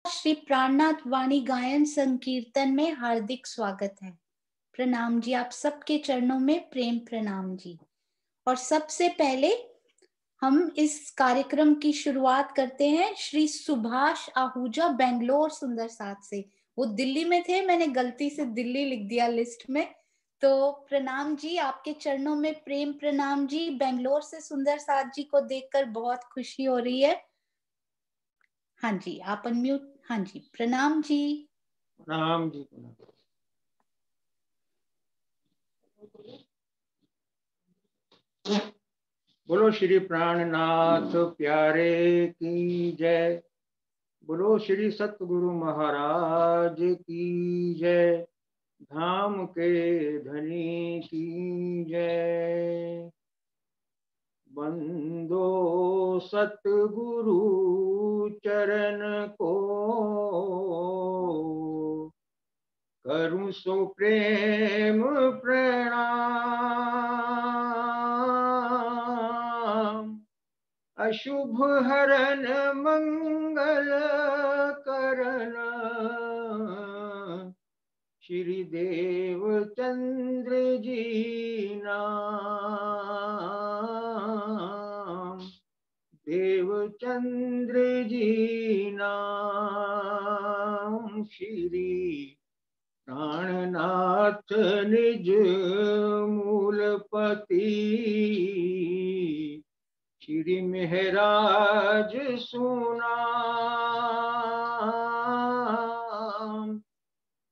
श्री प्राणनाथ वाणी गायन संकीर्तन में हार्दिक स्वागत है। प्रणाम जी, आप सबके चरणों में प्रेम प्रणाम जी। और सबसे पहले हम इस कार्यक्रम की शुरुआत करते हैं श्री सुभाष आहूजा, बेंगलोर सुंदर साथ से। वो दिल्ली में थे, मैंने गलती से दिल्ली लिख दिया लिस्ट में। तो प्रणाम जी, आपके चरणों में प्रेम प्रणाम जी। बेंगलोर से सुंदर साथ जी को देखकर बहुत खुशी हो रही है। हाँ जी, आप अनम्यूट। हाँ जी, प्रणाम जी। प्रणाम जी। प्रणाम। बोलो श्री प्राणनाथ प्यारे की जय। बोलो श्री सतगुरु महाराज की जय। धाम के धनी की जय। बंदो सतगुरु चरण को, करूं सो प्रेम प्रणाम। अशुभ हरन मंगल करण, श्री देव चंद्र जी नाम। देव चंद्र जी नाम। श्री प्राणनाथ निज मूलपति, श्री महराज सुनाम।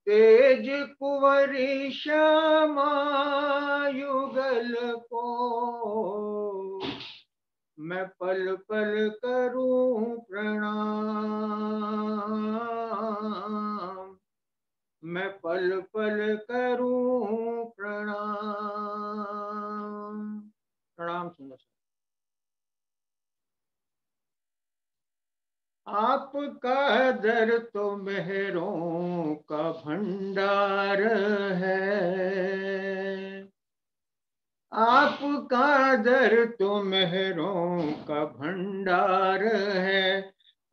तेज कुंवरी श्यामा युगल को, मैं पल पल करूं प्रणाम। मैं पल पल करूं प्रणाम। प्रणाम सुनो। आपका दर तो मेहरों का भंडार है। आपका दर तो मेहरों का भंडार है।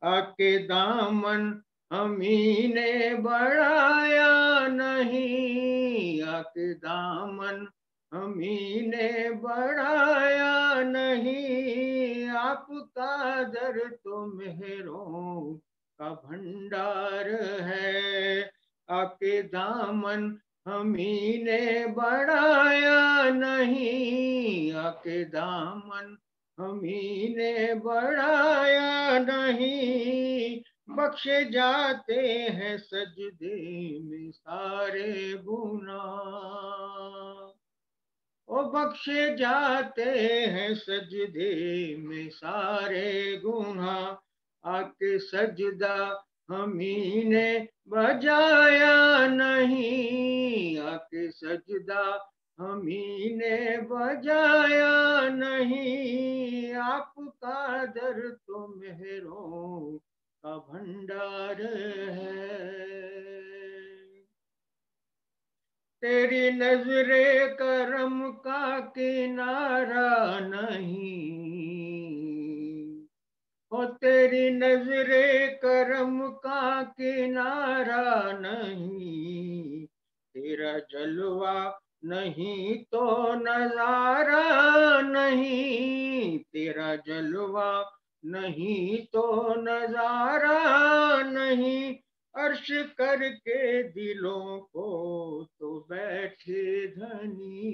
आके दामन हमी ने बढ़ाया नहीं। आके दामन हमी ने बढ़ाया नहीं। आपका दर तो मेहरों का भंडार है। आके दामन हमी ने बढ़ाया नहीं। आके दामन हमी ने बढ़ाया नहीं। बख्शे जाते हैं सजदे में सारे गुनाह। ओ बख्शे जाते हैं सजदे में सारे गुनाह। आके सजदा हमी ने बजाया नहीं। आके सजदा हमी ने बजाया नहीं। आपका दर तो मेहरों का भंडार है। तेरी नजरे करम का किनारा नहीं। ओ तेरी नजरे करम का किनारा नहीं। तेरा जलवा नहीं तो नजारा नहीं। तेरा जलवा नहीं तो नजारा नहीं। अर्श करके दिलों को तो बैठे धनी।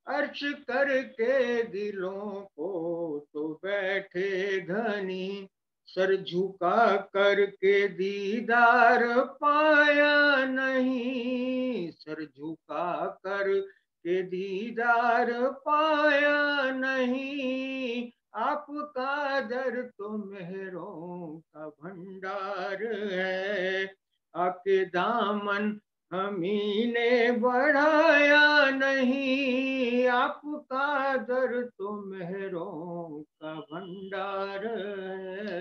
अर्श करके दिलों को तो बैठे धनी। सर झुका करके दीदार पाया नहीं। सर झुका कर के दीदार पाया नहीं। आपका दर तो मेहरों का भंडार है। आके दामन हमी ने बढ़ाया नहीं। आपका दर तो मेहरों का भंडार है।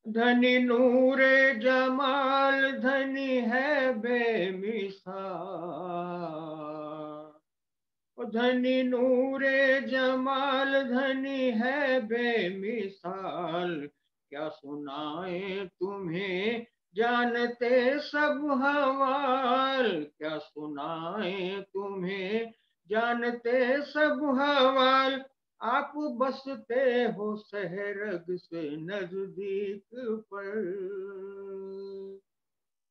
धनी नूरे जमाल धनी है बेमिसाल। धनी नूरे जमाल धनी है बेमिसाल, क्या सुनाए तुम्हें जानते सब हवाल, क्या सुनाए तुम्हें जानते सब हवाल। आप बसते हो सहरग से नजदीक पर,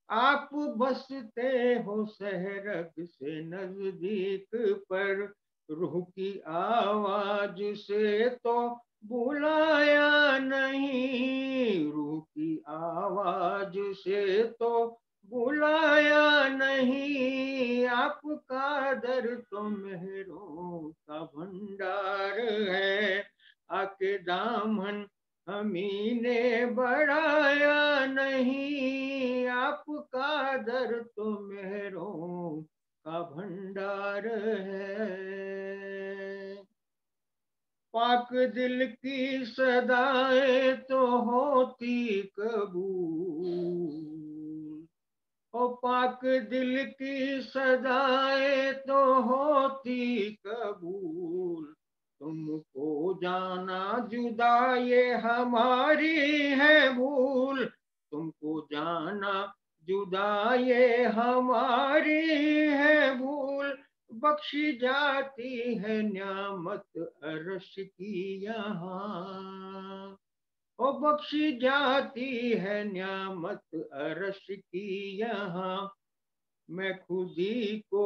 आप बसते हो सहरग से नजदीक पर, रूह की आवाज से तो बुलाया नहीं, रूह की आवाज से तो बुलाया नहीं। आपका दर तो मेहरों का भंडार है, आके दामन हमी ने बढ़ाया नहीं। आपका दर तो मेहरों का भंडार है। पाक दिल की सदाएं तो होती कबूल, ओ पाक दिल की सदाएं तो होती कबूल। तुमको जाना जुदा ये हमारी है भूल, तुमको जाना जुदा ये हमारी है भूल। बख्शी जाती है न्यामत अर्श की यहाँ, ओ बख्शी जाती है न्यामत अर्श की यहाँ। मैं खुदी को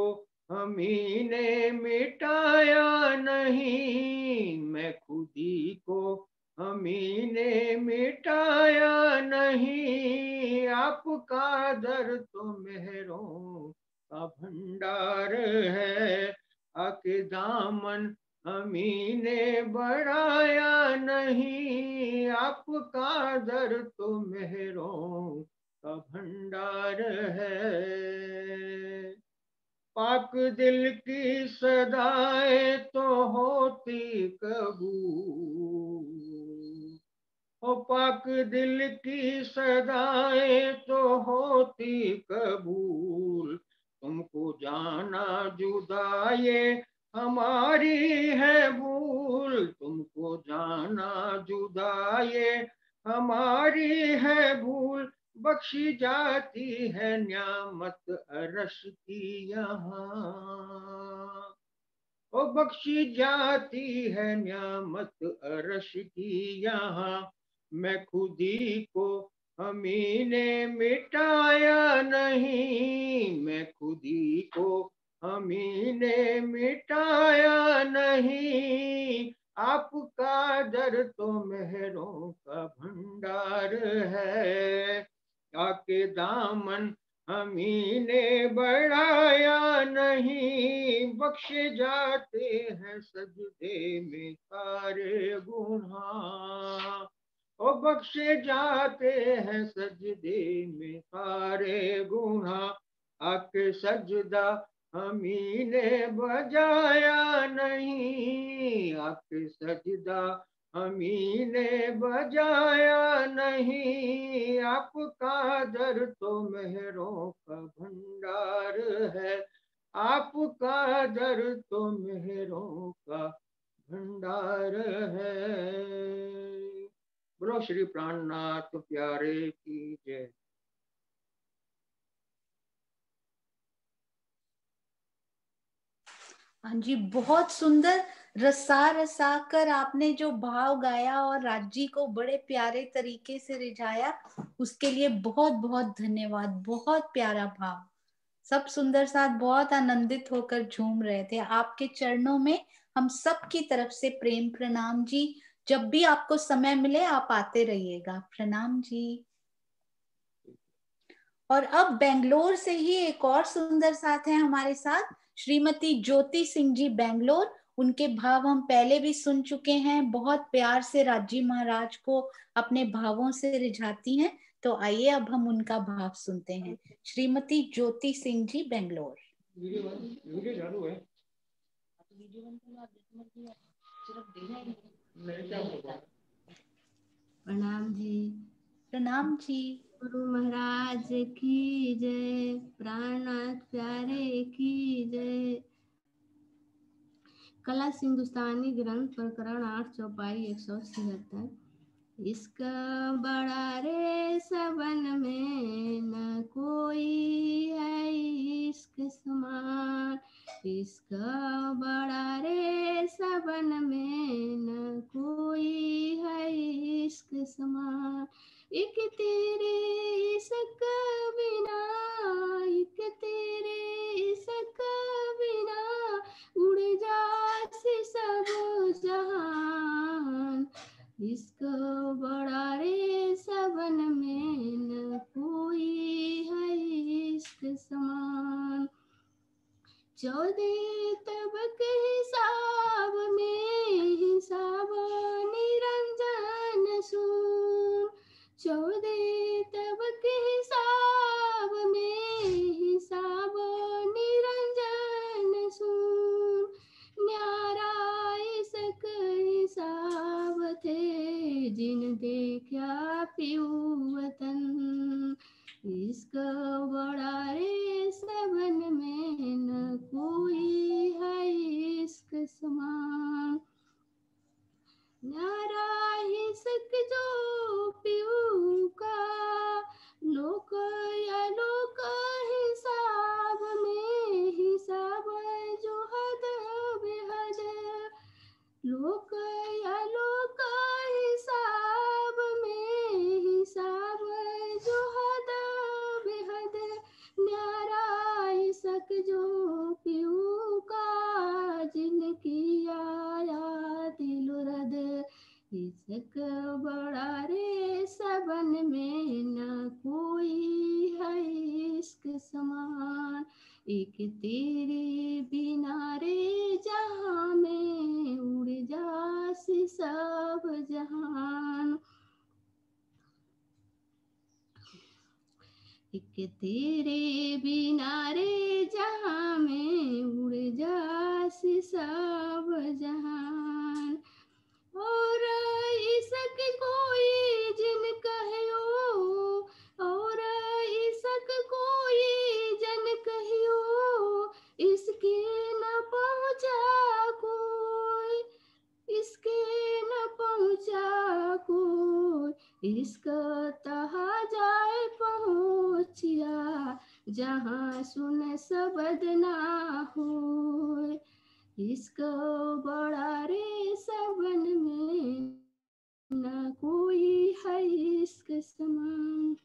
हमी ने मिटाया नहीं, मैं खुदी को हमी ने मिटाया नहीं। आपका दर तो मेहरों का भंडार है, आके दामन हमी ने बढ़ाया नहीं। आपका दर तो मेहरों का भंडार है। पाक दिल की सदाएं तो होती कबूल, ओ पाक दिल की सदाएं तो होती कबूल। तुमको जाना जुदा ये हमारी है भूल, तुमको जाना जुदा ये हमारी है भूल। बख्शी जाती है न्यामत अर्श की यहाँ, ओ बख्शी जाती है न्यामत अर्श की यहाँ। मैं खुदी को हमी ने मिटाया नहीं, मैं खुदी को हमी ने मिटाया नहीं। आपका दर तो मेहरों का भंडार है, आके दामन हमी ने बढ़ाया नहीं। बख्शे जाते हैं सजदे में सारे गुनाह, ओ बख्शे जाते हैं सजदे में सारे गुनाह। आके सजदा हमी ने बजाया नहीं, आके सजदा हमी ने बजाया नहीं। आपका दर तो मेहरों का भंडार है, आपका दर तो मेहरों का भंडार है। बोलो श्री प्राणनाथ प्यारे की जय। हाँ जी, बहुत सुंदर रसा रसा कर आपने जो भाव गाया और राजी को बड़े प्यारे तरीके से रिझाया, उसके लिए बहुत बहुत धन्यवाद। बहुत प्यारा भाव, सब सुंदर साथ बहुत आनंदित होकर झूम रहे थे। आपके चरणों में हम सब की तरफ से प्रेम प्रणाम जी। जब भी आपको समय मिले आप आते रहिएगा। प्रणाम जी। और अब बेंगलोर से ही एक और सुंदर साथ है हमारे साथ, श्रीमती ज्योति सिंह जी बेंगलोर। उनके भाव हम पहले भी सुन चुके हैं, बहुत प्यार से राजी महाराज को अपने भावों से रिझाती हैं। तो आइए अब हम उनका भाव सुनते हैं। श्रीमती ज्योति सिंह जी बेंगलोर। वीडियो चालू है। प्रणाम जी। प्रणाम जी। गुरु महाराज की जय, प्राणनाथ प्यारे की जय। कला हिंदुस्तानी ग्रंथ प्रकरण 8 चौपाई 176। इश्क बड़ा रे सबन में न कोई है इश्क समान। इश्क बड़ा रे सबन में न कोई है इश्क समान। एक तेरे इश्क बिना, एक तेरे इश्क बिना उड़ जासी सब जहान। इश्क बड़ा रे सबन में न कोई है इश्क समान। 14 तबक हिसाब में हिसाब निरंजन सुन। 14 तबक हिसाब में हिसाब निरंजन सुन। न्यारा इसक हिसाब थे जिन देखा पियू वतन। इश्क बड़ा रे सबन में न कोई है इश्क समान। न्यारा इश्क जो पियू का लोक या लोक हिसाब में हिसाब जो हद बेहद। लोक या लोक हिसाब में हिसाब जो हद बेहद। न्यारा इश्क जो पियू का जिनकी आया दिलुरद। इश्क बड़ा रे सबन में न कोई है इश्क समान। एक तेरे बिना रे जहाँ में उड़ जासी सब जहान। एक तेरे बिना रे जहाँ में उड़ जासी सब जहान। और इश्क कोई जिन कहियो, और इश्क कोई जन कहियो। इसके न पहुँचा कोई, इसके न पहुँचा कोई। इश्क तहा जाए पहुँचिया जहाँ सुन शब्द ना होय। इश्क बड़ा रे सबन में न कोई है इश्क समान।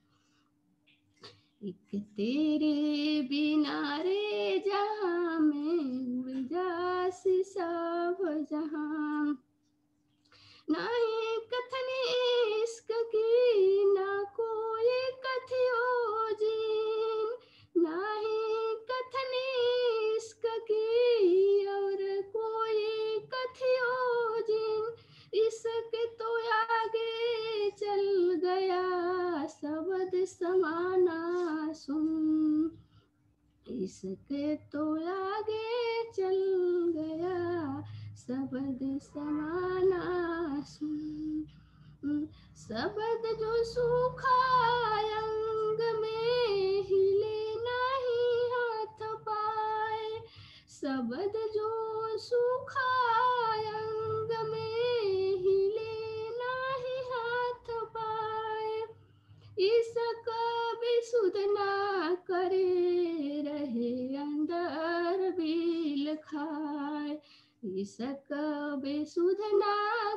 एक तेरे बिना रे जहाँ में उड़ जासी सब जहां। नहीं कथनी इश्क की ना कोई कथियो जीन। नहीं कथनी इश्क की और कोई कथियो जीन। इश्क तो आगे चल गया शब्द समाना सुन। इश्क तो आगे चल गया शब्द समाना सुन। शब्द जो सूखा अंग में हिले नहीं हाथ पाए। शब्द जो सूखा अंग में हिले नहीं हाथ पाए। इश्क विशुद्ध ना करे रहे अंदर बिल खाए। इश्क बेसुध ना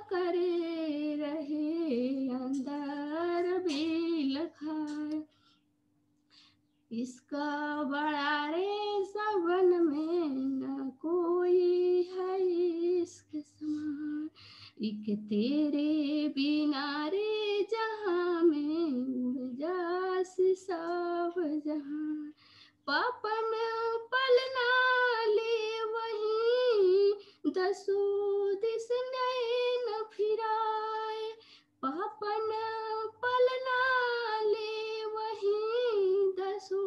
करे रहे अंदर बिल खाए। इसका बड़ा रे सबन में न कोई है इश्क समान। एक तेरे बिना रे जहाँ में उड़ जासी सब जहां। पापन पलना ले वहीं दसो दिस नैन फिराए। पापन पलना ले वहीं दसो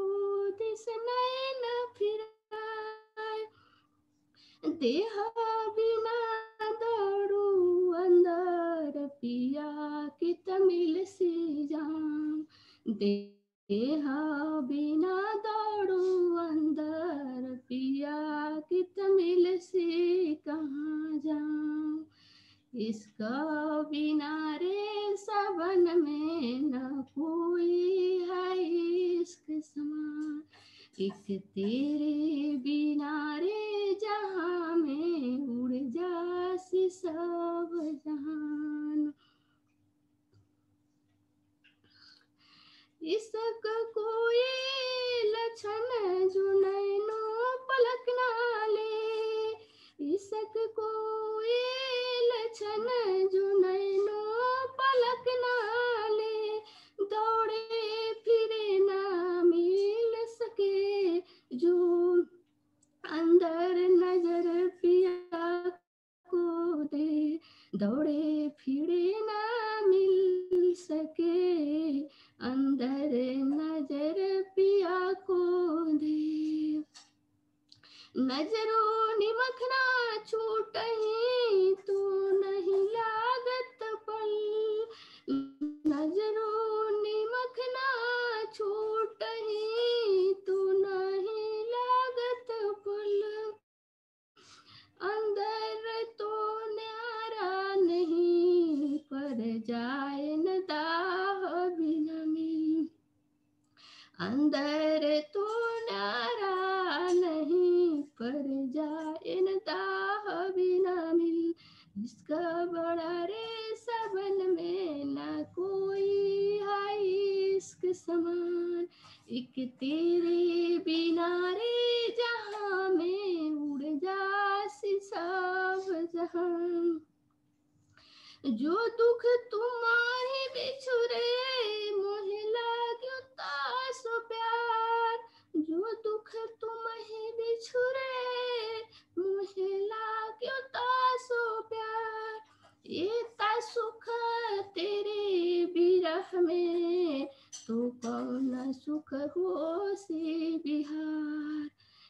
दिस नैन फिराए। देह बिना दौड़ू अंदर पिया की तमिल सी जान। बिना दौड़ू अंदर पिया कित मिल से कहाँ जाऊं। इसका बिना रे सबन में न कोई है इश्क समान। एक तेरे बिना रे जहाँ में उड़ जासी सब जहान। इसक कोई लक्षण जुनैनो पलक ना ले। इसक कोई लक्षण जुनैनो पलक ना ले। दौड़े फिरे ना मिल सके जो अंदर नजर पिया को दे। दौड़े फिरे ना मिल सके अंदर नजर पिया को दे। नजरों निमखना छूट ही तू नहीं लागत पल। नजरों निमखना छूट ही तू नहीं लागत पल। अंदर तो न्यारा नहीं पर जाए न दाह बिना मिल। अंदर तो न्यारा नहीं पर जाए न दाह बिना मिल। इसका बड़ा रे सबन में न कोई है इश्क समान। एक तेरे बिना रे जहाँ में उड़ जासी सब जहां। जो दुख तुम्हारी बिछुरे मोहे लाग्यो तासो प्यार। जो दुख तुम्हें बिछुरे मोहे लाग्यो तासो प्यार। ये ता सुख तेरे बिरह में तो कौन सुख हो से बिहार।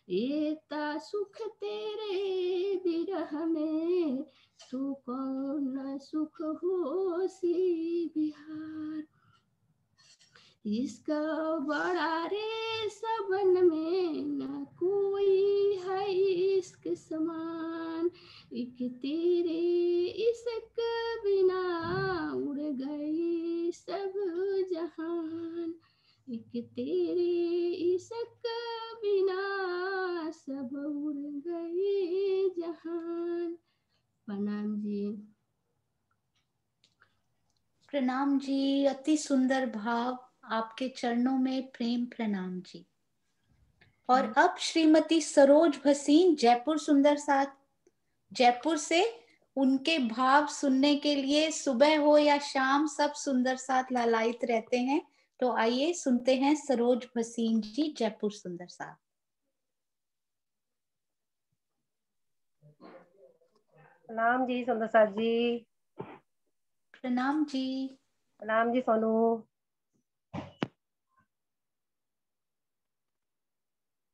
ये ता सुख तेरे बिरह में तू कौन सुख हो सी बिहार। इसका बड़ा रे सबन में न कोई है इश्क समान। एक तेरे इश्क बिना उड़ गई सब जहान। एक तेरे इश्क बिना सब उड़ गए जहान। प्रणाम जी। प्रणाम जी, अति सुंदर भाव, आपके चरणों में प्रेम प्रणाम जी। और अब श्रीमती सरोज भसीन जयपुर सुंदर साथ जयपुर से, उनके भाव सुनने के लिए सुबह हो या शाम सब सुंदर साथ लालायित रहते हैं। तो आइए सुनते हैं सरोज भसीन जी जयपुर सुंदर साथ। प्रणाम जी सुंदर साथ जी। प्रणाम जी। प्रणाम जी सोनू।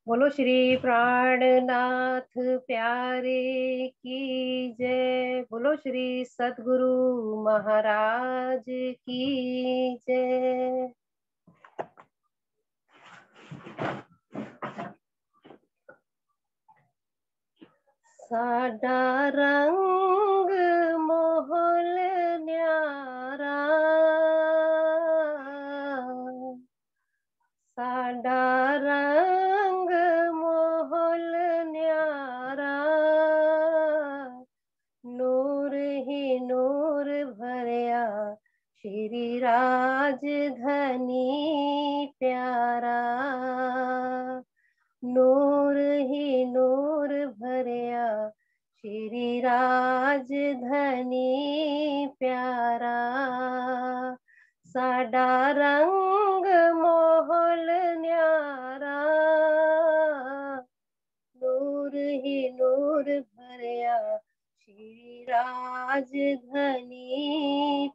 बोलो श्री प्राणनाथ प्यारे की जय। बोलो श्री सद्गुरु महाराज की जय। साडा रंग मोहल न्यारा, साडा रंग मोहल न्यारा। नूर ही नूर भरया श्री राजधनी प्यारा। नूर ही नूर भरया श्री राजधनी प्यारा। साडा रंग मोहल न्यारा। नूर ही नूर भरया श्री राजधनी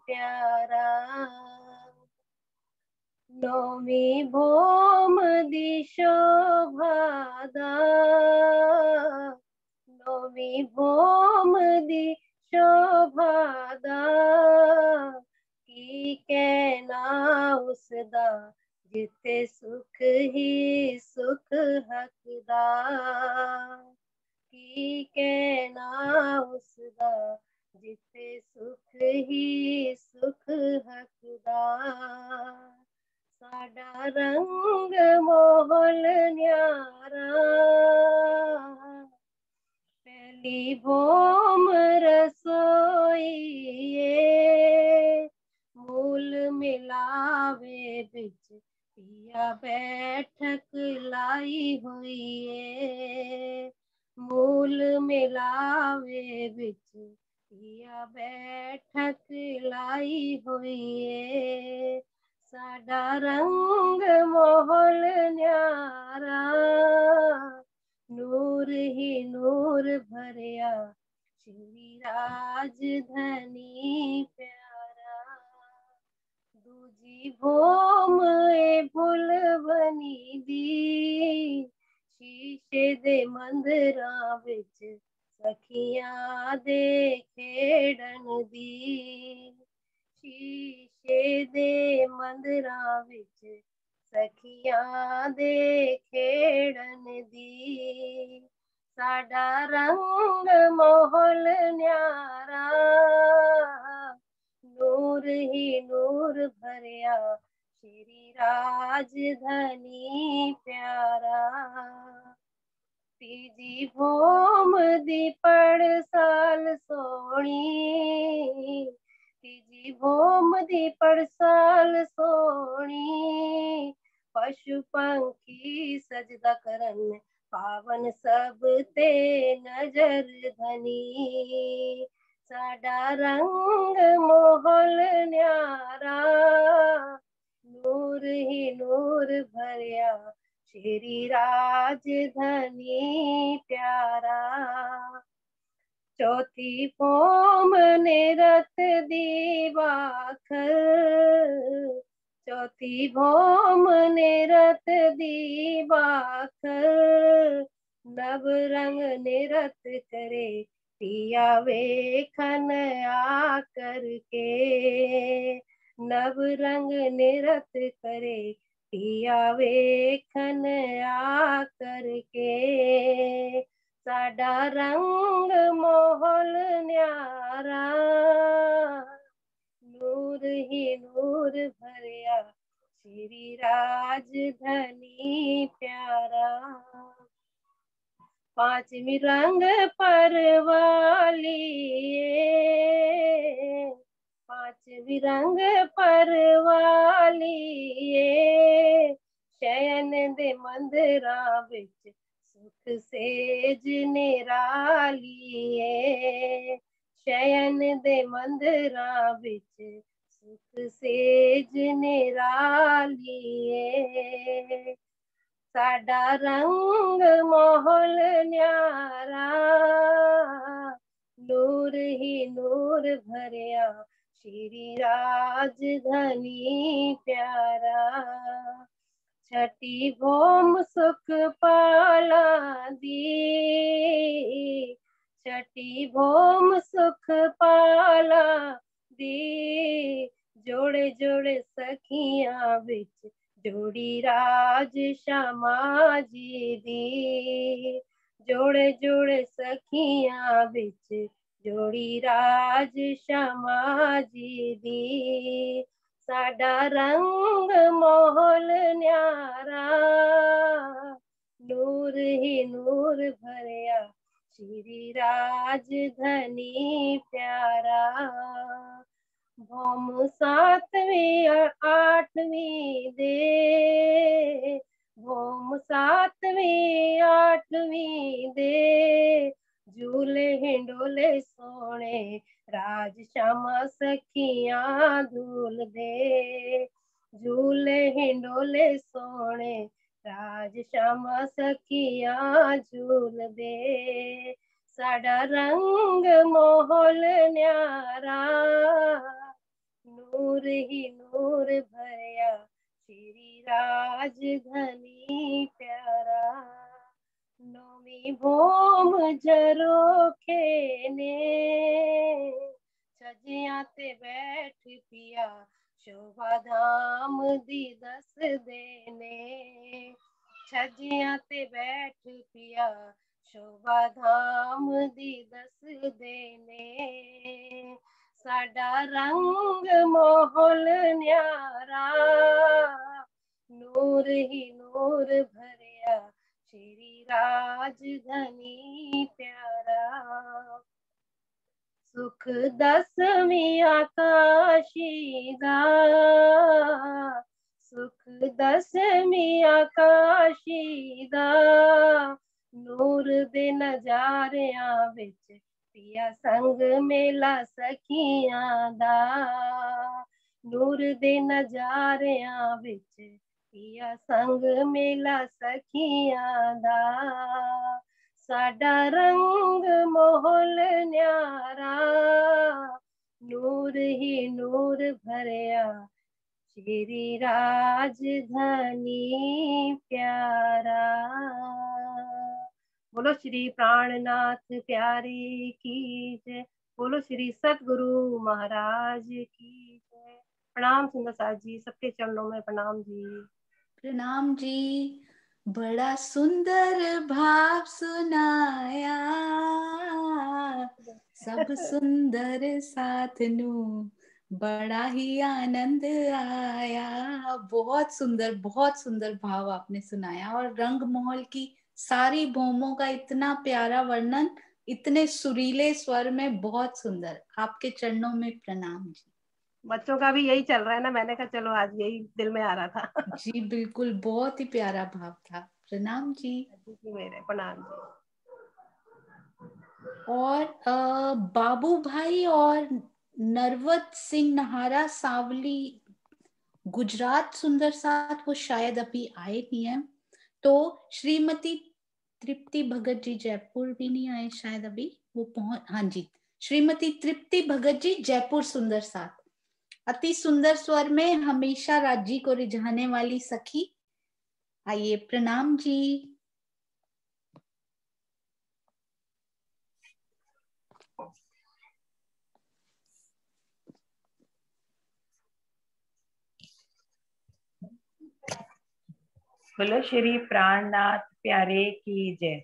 प्यारा। नौमी भौम दी शोभादा, नौमी भौम दी शोभादा। की कहना उसदा जिते सुख ही सुख हकदार की कहना उसदा जिते सुख ही सुख हकदार साडा रंग मोहल न्यारा पहली भोम रसोईए मूल मिलावे बिच पिया बैठक लाई हुई है मूल मिलावे बिच पिया बैठक लाई हुई है साडा रंग मोहल न्यारा नूर ही नूर भरिया श्री राजधानी प्यारा दूजी भोम ए भुल बनी दी शीशे दे मंदरां विच सखियां दे खेड़न दी शीशे दे मंदरां विच सखियां दे खेड़न दी साडा रंग मोहल न्यारा नूर ही नूर भरिया श्री राजधानी प्यारा तीजी भोम दी पड़साल सोनी तीजी भोम दी पड़साल सोनी पशु पंखी सजदा करन पावन सब ते नजर धनी साडा रंग मोहल न्यारा नूर ही नूर भरिया श्री राजधानी प्यारा चौथी भोम निरत दीवाखर चौथी भोम निरत दीवाखर नव रंग निरत करे पिया वेखन आकर के नव रंग निरत करे पिया वेखन आकर के साडा रंग मोहल न्यारा नूर ही नूर भरिया श्री राजधानी प्यारा पांचवी रंग परवाली पांचवी रंग परवाली शयन दे मंदिरां विच सुख सेज निराली शयन दे मंदिरां विच सुख सेज निराली साडा रंग मोहल न्यारा नूर ही नूर भरिया श्री राजधानी प्यारा छठी भोम सुख पाला दी छठी भोम सुख पाला दी जोड़े जोड़े सखियां विच जोड़ी राज श्यामा जी दी जोड़े जोड़े सखियां विच जोड़ी राज श्यामा जी दी साडा रंग मोहल न्यारा नूर ही नूर भरिया श्री राजधानी प्यारा भोम सातवीं आठवीं दे भोम सातवीं आठवीं दे झूले हिंडोले सोने राज श्यामा सखियां धूल दे झूले हिंडोले सोने राज श्यामा सखियां झूल दे साडा रंग मोहल न्यारा नूर ही नूर भरिया श्री राजधानी प्यारा नौवीं भोम झरोखे ने छजियां ते बैठ पिया शोभा धाम दी दस देने छजियां ते बैठ पिया शोभा धाम दी दस देने साडा रंग मोहल न्यारा नूर ही नूर भरिया श्री राजधानी प्यारा सुख दसवीं आकाशी दा सुख दसवीं आकाशी दा नूर दे नजारियां विच पिया संग मेला सखियां दा नूर दे नजारियां विच पिया संग मेला सखियां दा साडा रंग मोहल न्यारा नूर ही नूर भरिया श्री राजधानी प्यारा। बोलो श्री प्राणनाथ प्यारी की जय। बोलो श्री सतगुरु महाराज की जय। प्रणाम सुंदर साथ जी, सबके चरणों में प्रणाम जी। प्रणाम जी। बड़ा सुंदर भाव सुनाया सब सुंदर साथ नू बड़ा ही आनंद आया। बहुत सुंदर भाव आपने सुनाया और रंग महल की सारी भौमों का इतना प्यारा वर्णन इतने सुरीले स्वर में, बहुत सुंदर। आपके चरणों में प्रणाम जी। बच्चों का भी यही चल रहा है ना, मैंने कहा चलो आज यही दिल में आ रहा था। जी बिल्कुल, बहुत ही प्यारा भाव था। प्रणाम जी। मेरे प्रणाम जी। और बाबू भाई और नरवत सिंह नहारा सावली गुजरात सुंदर साथ वो शायद अभी आए नहीं है। तो श्रीमती तृप्ति भगत जी जयपुर भी नहीं आए शायद अभी, वो हाँ जी, श्रीमती तृप्ति भगत जी जयपुर सुंदर साथ। अति सुंदर स्वर में हमेशा राज्य को रिझाने वाली सखी। आइए, प्रणाम जी। बोलो श्री प्राणनाथ प्यारे की जय।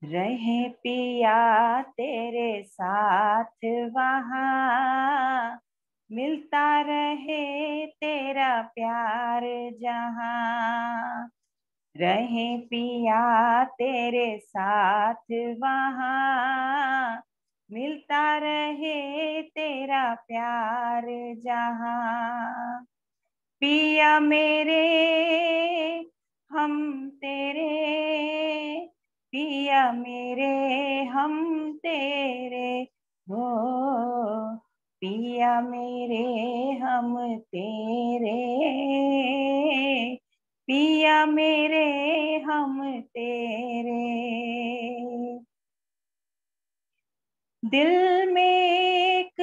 रहे पिया तेरे साथ वहाँ मिलता रहे तेरा प्यार जहाँ रहे पिया तेरे साथ वहाँ मिलता रहे तेरा प्यार जहाँ पिया मेरे हम तेरे पिया मेरे हम तेरे हो पिया मेरे हम तेरे पिया मेरे हम तेरे दिल में एक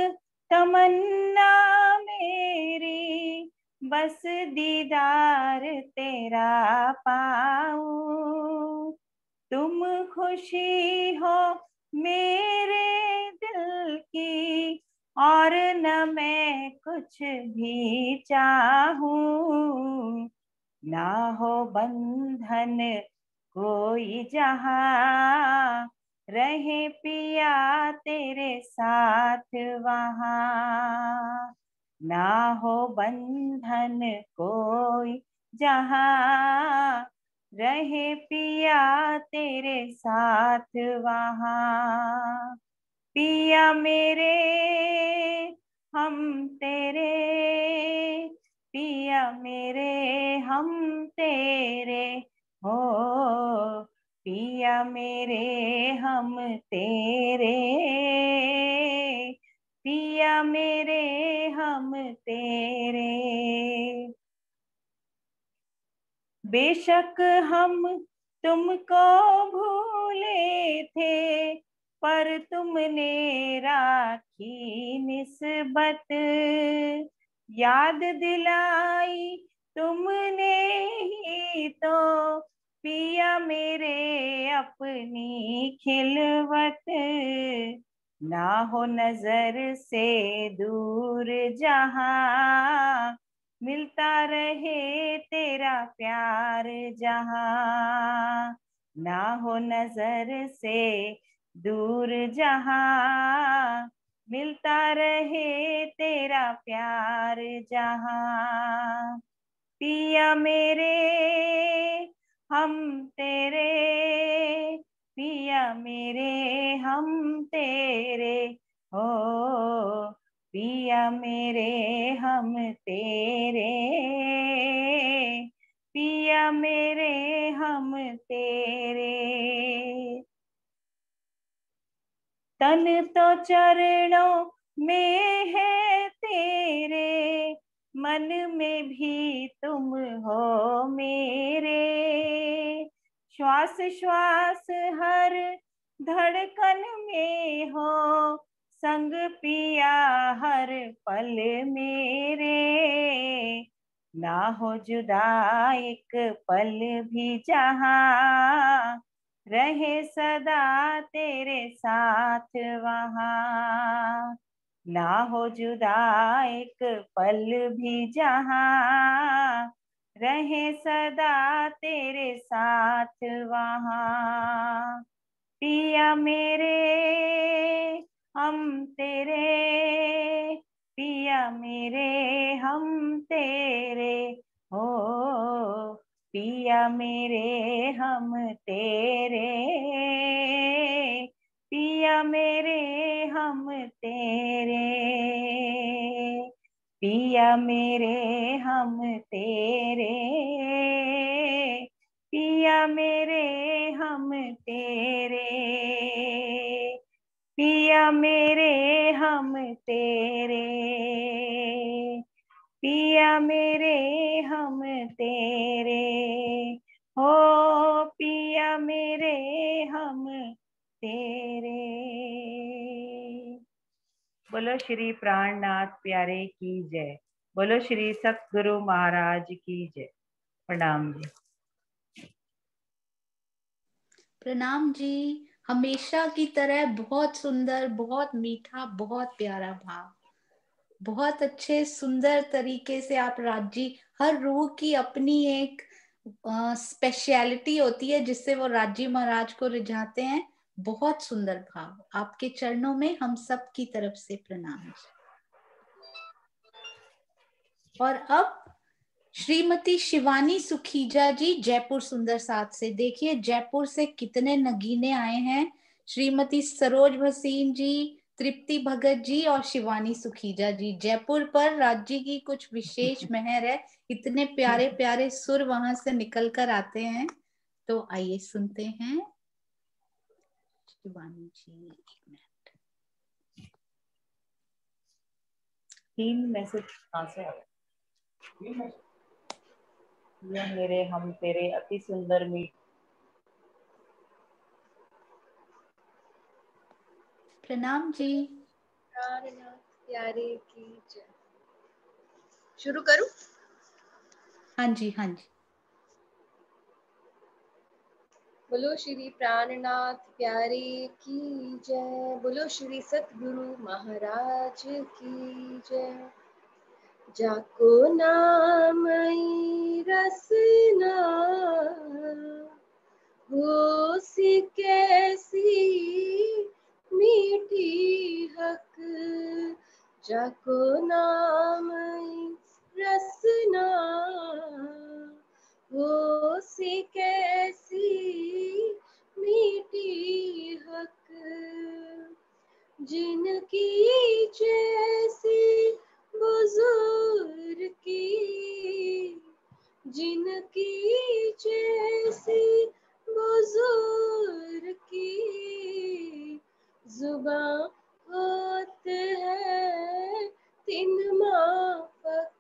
तमन्ना मेरी बस दीदार तेरा पाऊं तुम खुशी हो मेरे दिल की और न मैं कुछ भी चाहूं ना हो बंधन कोई जहां रहे पिया तेरे साथ वहाँ ना हो बंधन कोई जहां रहे पिया तेरे साथ वहाँ पिया मेरे हम तेरे पिया मेरे हम तेरे हो पिया मेरे हम तेरे पिया मेरे हम तेरे बेशक हम तुमको भूले थे पर तुमने राखी निस्बत याद दिलाई तुमने ही तो पिया मेरे अपनी खिलवत, ना हो नजर से दूर जहां, मिलता रहे तेरा प्यार जहां, ना हो नजर से दूर जहां, मिलता रहे तेरा प्यार जहां। पिया मेरे हम तेरे, पिया मेरे हम तेरे, हो पिया मेरे हम तेरे, पिया मेरे हम तेरे। तन तो चरणों में है तेरे, मन में भी तुम हो मेरे, श्वास श्वास हर धड़कन में हो, संग पिया हर पल मेरे, ना हो जुदा एक पल भी जहां, रहे सदा तेरे साथ वहां, ना हो जुदा एक पल भी जहां, रहे सदा तेरे साथ वहां। पिया मेरे हम तेरे, पिया मेरे हम तेरे, हो पिया मेरे हम तेरे, पिया मेरे हम तेरे, पिया मेरे हम तेरे, पिया मेरे हम तेरे, पिया मेरे हम तेरे, पिया मेरे हम तेरे, हो पिया मेरे हम तेरे। बोलो श्री प्राणनाथ प्यारे की जय, बोलो श्री सतगुरु महाराज की जय। प्रणाम जी। प्रणाम जी। हमेशा की तरह बहुत सुंदर, बहुत मीठा, बहुत प्यारा भाव, बहुत अच्छे सुंदर तरीके से आप राज जी, हर रूह की अपनी एक स्पेशलिटी होती है जिससे वो राज जी महाराज को रिझाते हैं। बहुत सुंदर भाव, आपके चरणों में हम सब की तरफ से प्रणाम। और अब श्रीमती शिवानी सुखीजा जी जयपुर सुंदर साथ से, देखिए जयपुर से कितने नगीने आए हैं। श्रीमती सरोज भसीन जी, तृप्ति भगत जी और शिवानी सुखीजा जी। जयपुर पर राज्य की कुछ विशेष मेहर है, इतने प्यारे प्यारे सुर वहां से निकल कर आते हैं। तो आइए सुनते हैं शिवानी जी। 3 मैसेज कहाँ से आए? यह मेरे हम तेरे अति सुंदर मीठ। प्रणाम जी। प्राणनाथ प्यारे की जय। शुरू करूं? हाँ जी, हाँ जी। बोलो श्री प्राणनाथ प्यारे की जय, बोलो श्री सतगुरु महाराज की जय। जाको नाम रसना हो सी कैसी मीठी हक, जाको नाम रसना हो सी कैसी मीठी हक, जिनकी जैसी बुजुर्ग की, जिनकी जैसी बुजुर्ग की जुबां होत है तीन माफक,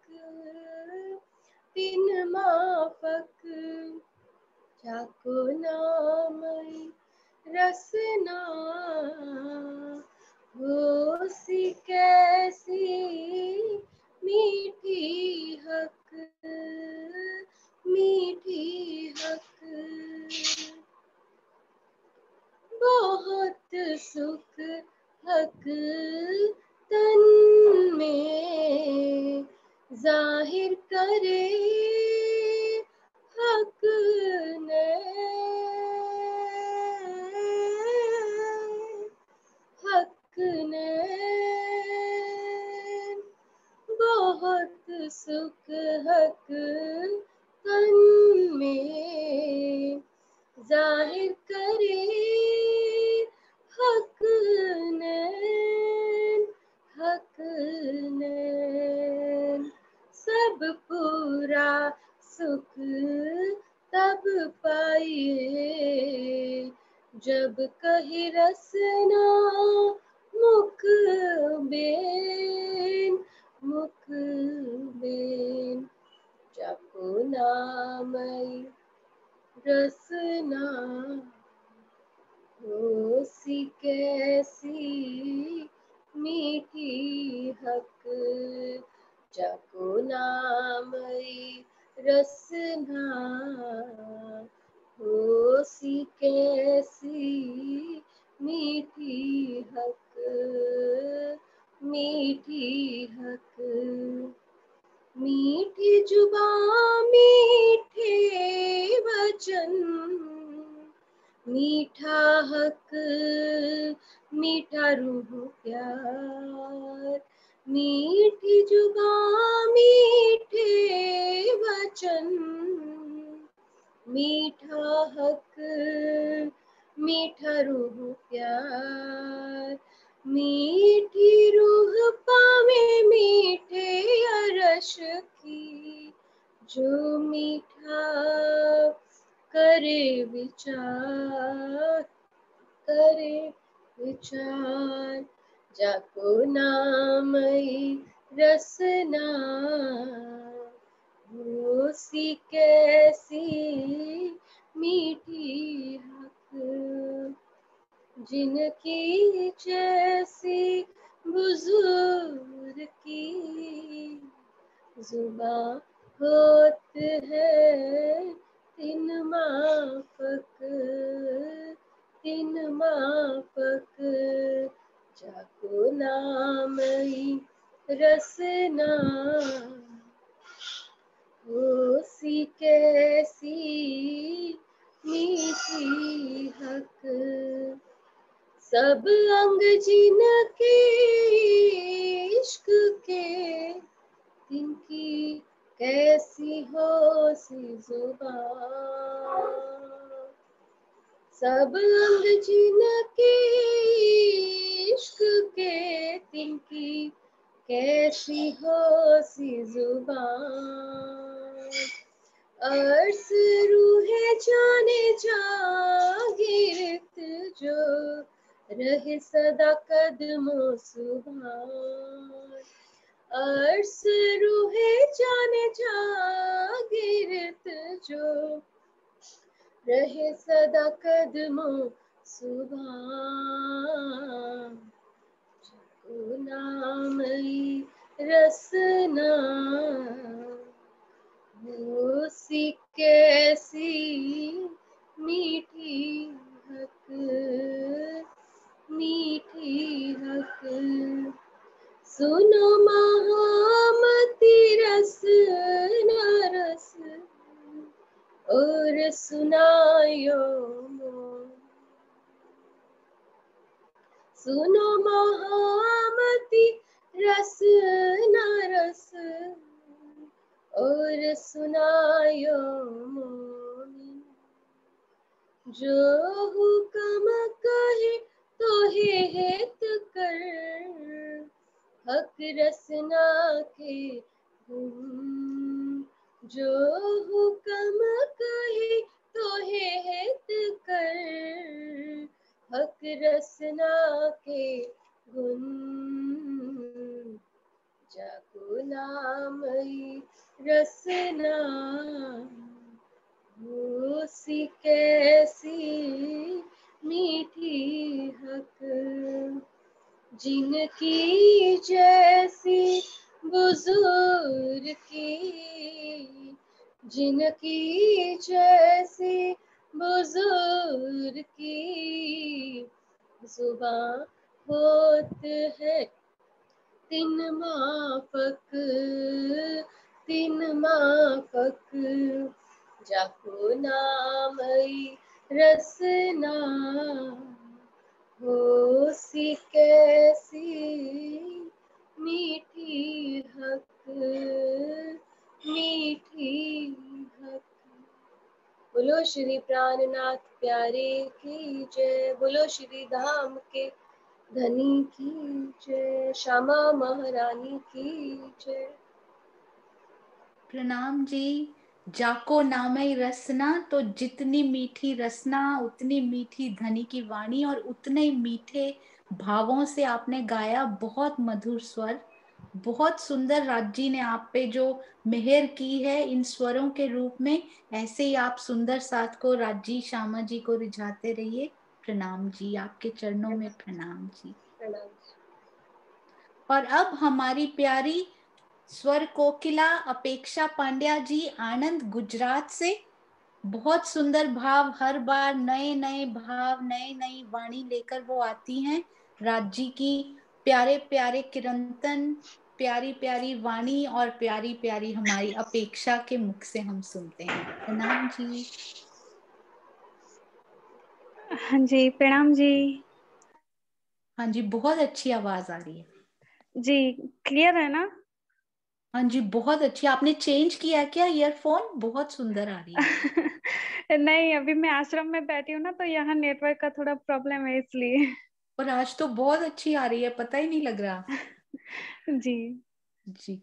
तीन माफक, जाको नाम रसना हो सी कैसी मीठी हक, मीठी हक, बहुत सुख हक तन में जाहिर करे हक ने, हक ने बहुत सुख हक तन में जाहिर करे हक नैन, हक नैन। सब पूरा सुख तब पाइए जब कही रसना मुख बेन, मुख बेन। जपो नामई रसना होसी कैसी मीठी हक, जपो नामई रसना होसी कैसी मीठी हक, मीठी हक। मीठी जुबान मीठे वचन, मीठा हक मीठा रूह प्यार। मीठी जुबान मीठे वचन, मीठा हक मीठा रूह प्यार। मीठी रूह पावे मीठे अरश की, जो मीठा करे विचार, करे विचार। जाको नामई रसना होसी कैसी मीठी हक, जिनकी जैसी बुजुर्ग की जुबां होत है तिन माफक, तिन माफक। जाको नामई रसना होसी कैसी मीठी हक, सब अंग जिनके इश्क के तिनकी कैसी होसी जुबान। सब अंग जिनके इश्क के तिनकी कैसी होसी जुबान। अर्स रूहे जाने जागिरत जो रहे सदा कदमों सुभान। अर्स रूहे जाने जागिरत जो रहे सदा कदमों सुभान। जाको नामई रसना होसी कैसी मीठी हक, मीठी हक। सुनो महामती रस न रस और सुनायो मोन। सुनो महामती रस न रस और सुनायो मोन। जो हुक्म कहे तो हेत कर, हक रसना के गुण। जो हुक्म कहे तो हेत कर, हक रसना के गुण। जाको नामई रसना होसी कैसी मीठी हक, जिनकी जैसी बुजुर्ग की हुजूर की जुबां होत है तीन माफक जाको नामई रसना हो सी कैसी मीठी हक बोलो श्री प्राणनाथ प्यारे की जय। बोलो श्री धाम के धनी की जय। श्यामा महारानी की जय। प्रणाम जी। जाको नामई रसना, तो जितनी मीठी रसना उतनी मीठी धनी की वाणी, और उतने मीठे भावों से आपने गाया। बहुत मधुर स्वर, बहुत सुंदर। राज जी ने आप पे जो मेहर की है इन स्वरों के रूप में, ऐसे ही आप सुंदर साथ को राज जी श्यामा जी को रिझाते रहिए। प्रणाम जी, आपके चरणों में प्रणाम जी। प्रणाम। और अब हमारी प्यारी स्वर कोकिला अपेक्षा पांड्या जी, आनंद गुजरात से, बहुत सुंदर भाव, हर बार नए नए भाव, नई नई वाणी लेकर वो आती हैं। राज जी की प्यारे प्यारे किरंतन, प्यारी प्यारी वाणी और प्यारी प्यारी हमारी अपेक्षा के मुख से हम सुनते हैं। प्रणाम जी। हाँ जी, प्रणाम जी। हाँ जी, बहुत अच्छी आवाज आ रही है जी, क्लियर है ना? हाँ जी, बहुत अच्छी। आपने चेंज किया क्या ईयरफोन? बहुत सुंदर आ रही है। नहीं, अभी मैं आश्रम में बैठी हूँ ना, तो यहाँ नेटवर्क का थोड़ा प्रॉब्लम है इसलिए। और आज तो बहुत अच्छी आ रही है, पता ही नहीं लग रहा। जी जी,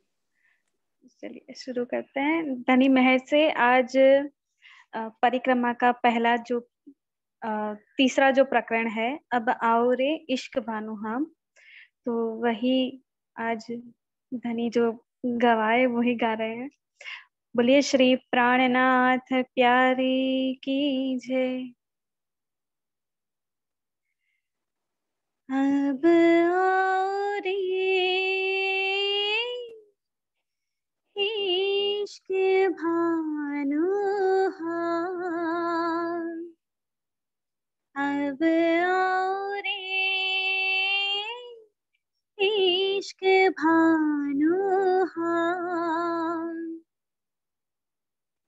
चलिए शुरू करते हैं। धनी महर से आज परिक्रमा का पहला जो तीसरा जो प्रकरण है, अब आओ रे इश्क भानु हम, तो वही आज धनी जो गवाए वही गा रहे हैं। बोलिए श्री प्राणनाथ प्यारी की जय। अब आओ रे इश्क भानु हम, अब आओ रे इश्क भानु हम,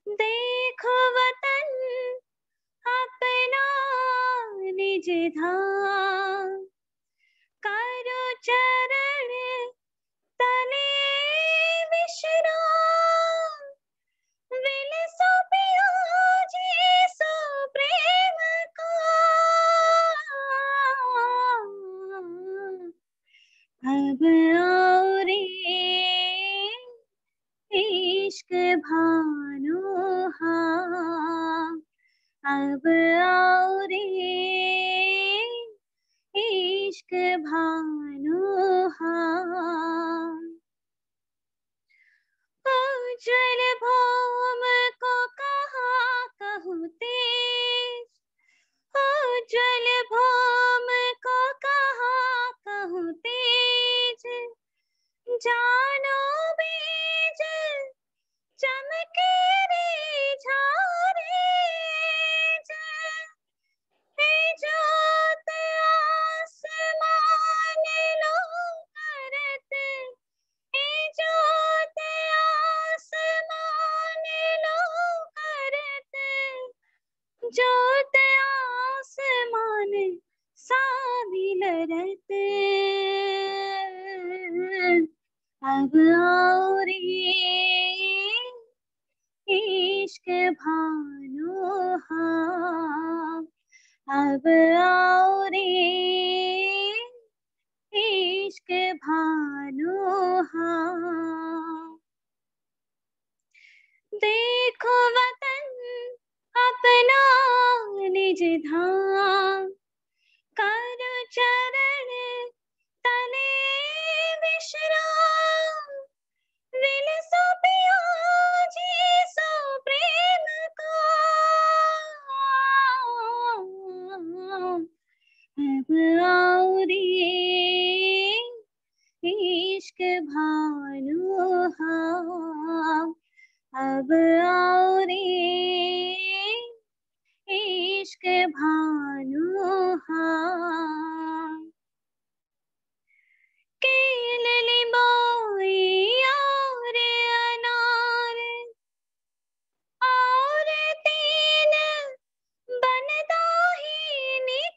देखो वतन अपना निज धाम, करो चरण तले विश्राम, विलसो पियो जी सो प्रेम का, अब आओ रे इश्क भानु हम, अब आओ रे इश्क भानु हम, उज्जवल भौम को कहा कहूँ तेज, उज्जवल भौम को कहा कहूँ तेज, जानो बीज चमके रे झारे, हे जोत आसमान लो करत, हे जोत आसमान लो करत, जोत आसमान साबिल रत, अब आओ रे इश्क भानु हम, अब आओ रे इश्क भानु हम, देखो वतन अपना निज धाम, करो चरण तले विश्राम, विलसो पियो जी सो प्रेम का, अब आओ रे इश्क भानु हम, अब आओ रे भानु हाँ केलली बोई और अनार और तीन बनदाही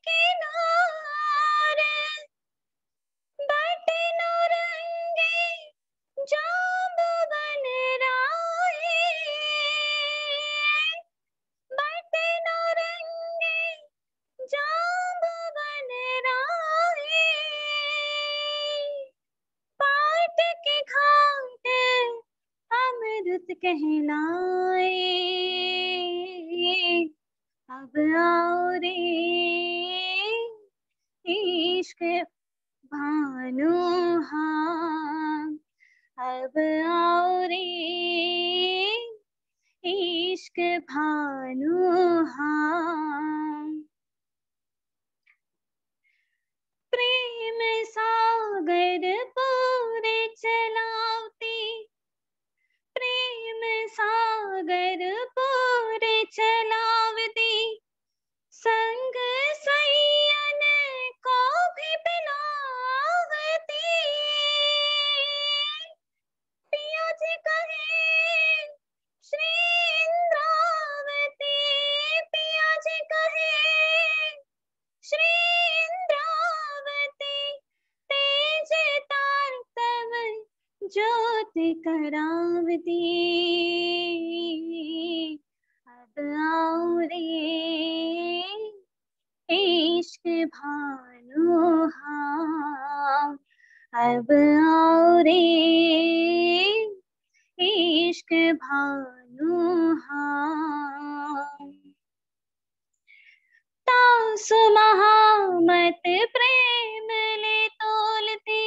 किनारे बट नौरंगे जाम्बुवन राहे बट नौरंगे जाम्बुवन राहे पाट के घाट अमृत कहलाए अब आओ रे इश्क भानु हाँ अब आओ रे इश्क भानु हाँ प्रेम सागर पूरे चलाती प्रेम सागर पूरे चलावती संग सैयन को भी पिलावती पिया जी कहे श्री इंद्रावती पिया जी कहे श्री इंद्रावती तेज तार तव ज्योति करावती अब आओ रे इश्क भानु हाँ अब आओ रे इश्क भानु हाँ तासु महामत प्रेम ले तोलती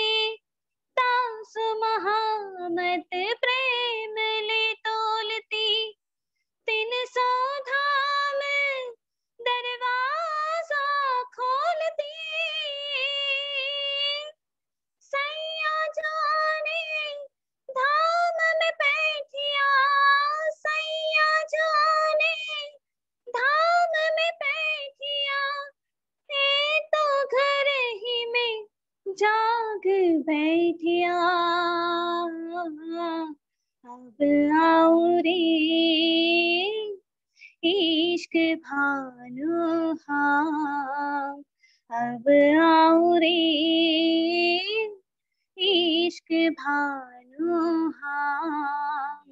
तासु महामत प्रेम ले तोलती 300 धाम दरवाजा खोलती सैया जाने धाम में बैठिया सैया जाने धाम में बैठिया है तो घर ही में जाग बैठिया अब आओ रे इश्क भानु हाँ अब आओ रे इश्क भानु हाँ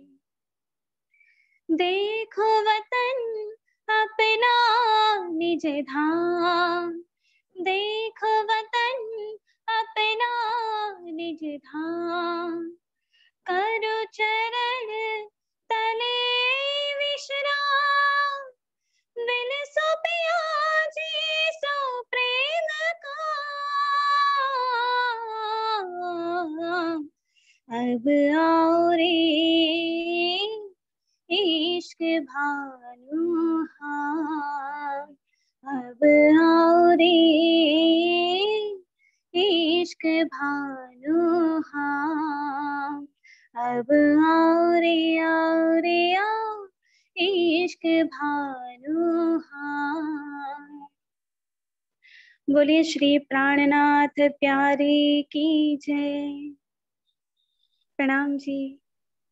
देखो वतन अपना निज धाम देखो वतन अपना निज धाम करो चरण तले विश्राम विल सो पिया जी सो प्रेम का अब आओ रे इश्क भानु हाँ अब आओ रे इश्क भानु हाँ अब आओ रे आओ इश्क भानु हाँ बोलिए श्री प्राणनाथ प्यारे की जय। प्रणाम जी।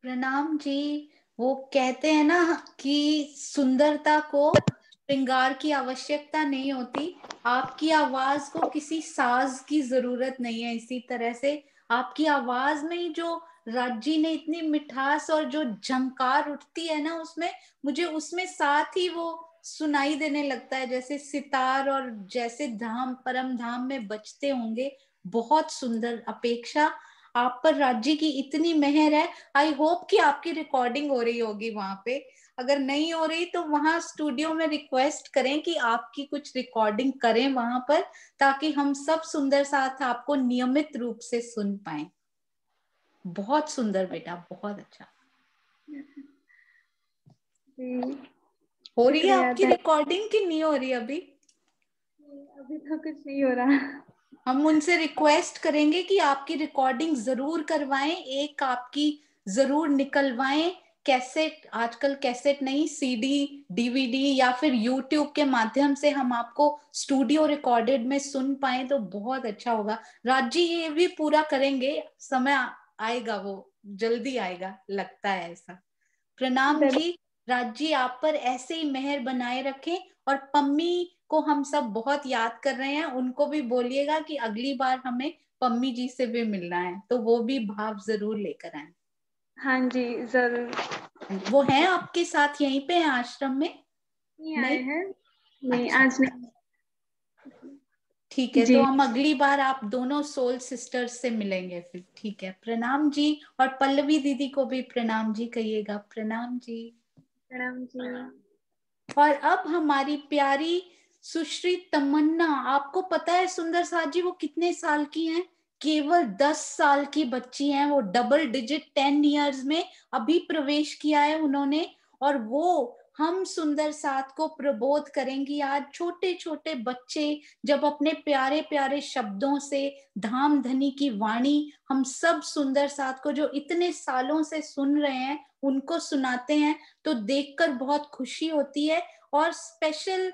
प्रणाम जी। वो कहते हैं ना कि सुंदरता को श्रृंगार की आवश्यकता नहीं होती, आपकी आवाज को किसी साज की जरूरत नहीं है। इसी तरह से आपकी आवाज में जो राजी ने इतनी मिठास और जो झंकार उठती है ना, उसमें मुझे उसमें साथ ही वो सुनाई देने लगता है जैसे सितार और जैसे धाम परम धाम में बजते होंगे। बहुत सुंदर। अपेक्षा आप पर राज्य की इतनी मेहर है। आई होप कि आपकी रिकॉर्डिंग हो रही होगी वहां पे। अगर नहीं हो रही तो वहां स्टूडियो में रिक्वेस्ट करें कि आपकी कुछ रिकॉर्डिंग करें वहां पर, ताकि हम सब सुंदर साथ आपको नियमित रूप से सुन पाए। बहुत सुंदर बेटा, बहुत अच्छा। हो रही है आपकी रिकॉर्डिंग कि नहीं हो रही अभी? अभी तो कुछ नहीं हो रहा। हम उनसे रिक्वेस्ट करेंगे कि आपकी रिकॉर्डिंग जरूर करवाएं, एक आपकी जरूर निकलवाएं, कैसेट, आजकल कैसेट नहीं, सीडी, डीवीडी या फिर यूट्यूब के माध्यम से हम आपको स्टूडियो रिकॉर्डेड में सुन पाए तो बहुत अच्छा होगा। राज जी ये भी पूरा करेंगे, समय आएगा, वो जल्दी आएगा, लगता है ऐसा। प्रणाम जी। राज जी आप पर ऐसे ही मेहर बनाए रखें, और पम्मी को हम सब बहुत याद कर रहे हैं, उनको भी बोलिएगा कि अगली बार हमें पम्मी जी से भी मिलना है, तो वो भी भाव जरूर लेकर आए। हाँ जी जरूर। वो हैं आपके साथ यहीं पे हैं आश्रम में? नहीं आए हैं, नहीं अच्छा, आज नहीं। ठीक है, जी तो हम अगली बार आप दोनों सोल सिस्टर्स से मिलेंगे फिर। ठीक है, प्रणाम जी। और पल्लवी दीदी को भी प्रणाम जी कहिएगा। प्रणाम जी। प्रणाम जी। और अब हमारी प्यारी सुश्री तमन्ना, आपको पता है सुंदर साथ जी वो कितने साल की हैं? केवल 10 साल की बच्ची हैं वो। डबल डिजिट 10 इयर्स में अभी प्रवेश किया है उन्होंने, और वो हम सुंदर साथ को प्रबोध करेंगी आज। छोटे छोटे बच्चे जब अपने प्यारे प्यारे शब्दों से धाम धनी की वाणी हम सब सुंदर साथ को जो इतने सालों से सुन रहे हैं उनको सुनाते हैं, तो देखकर बहुत खुशी होती है। और स्पेशल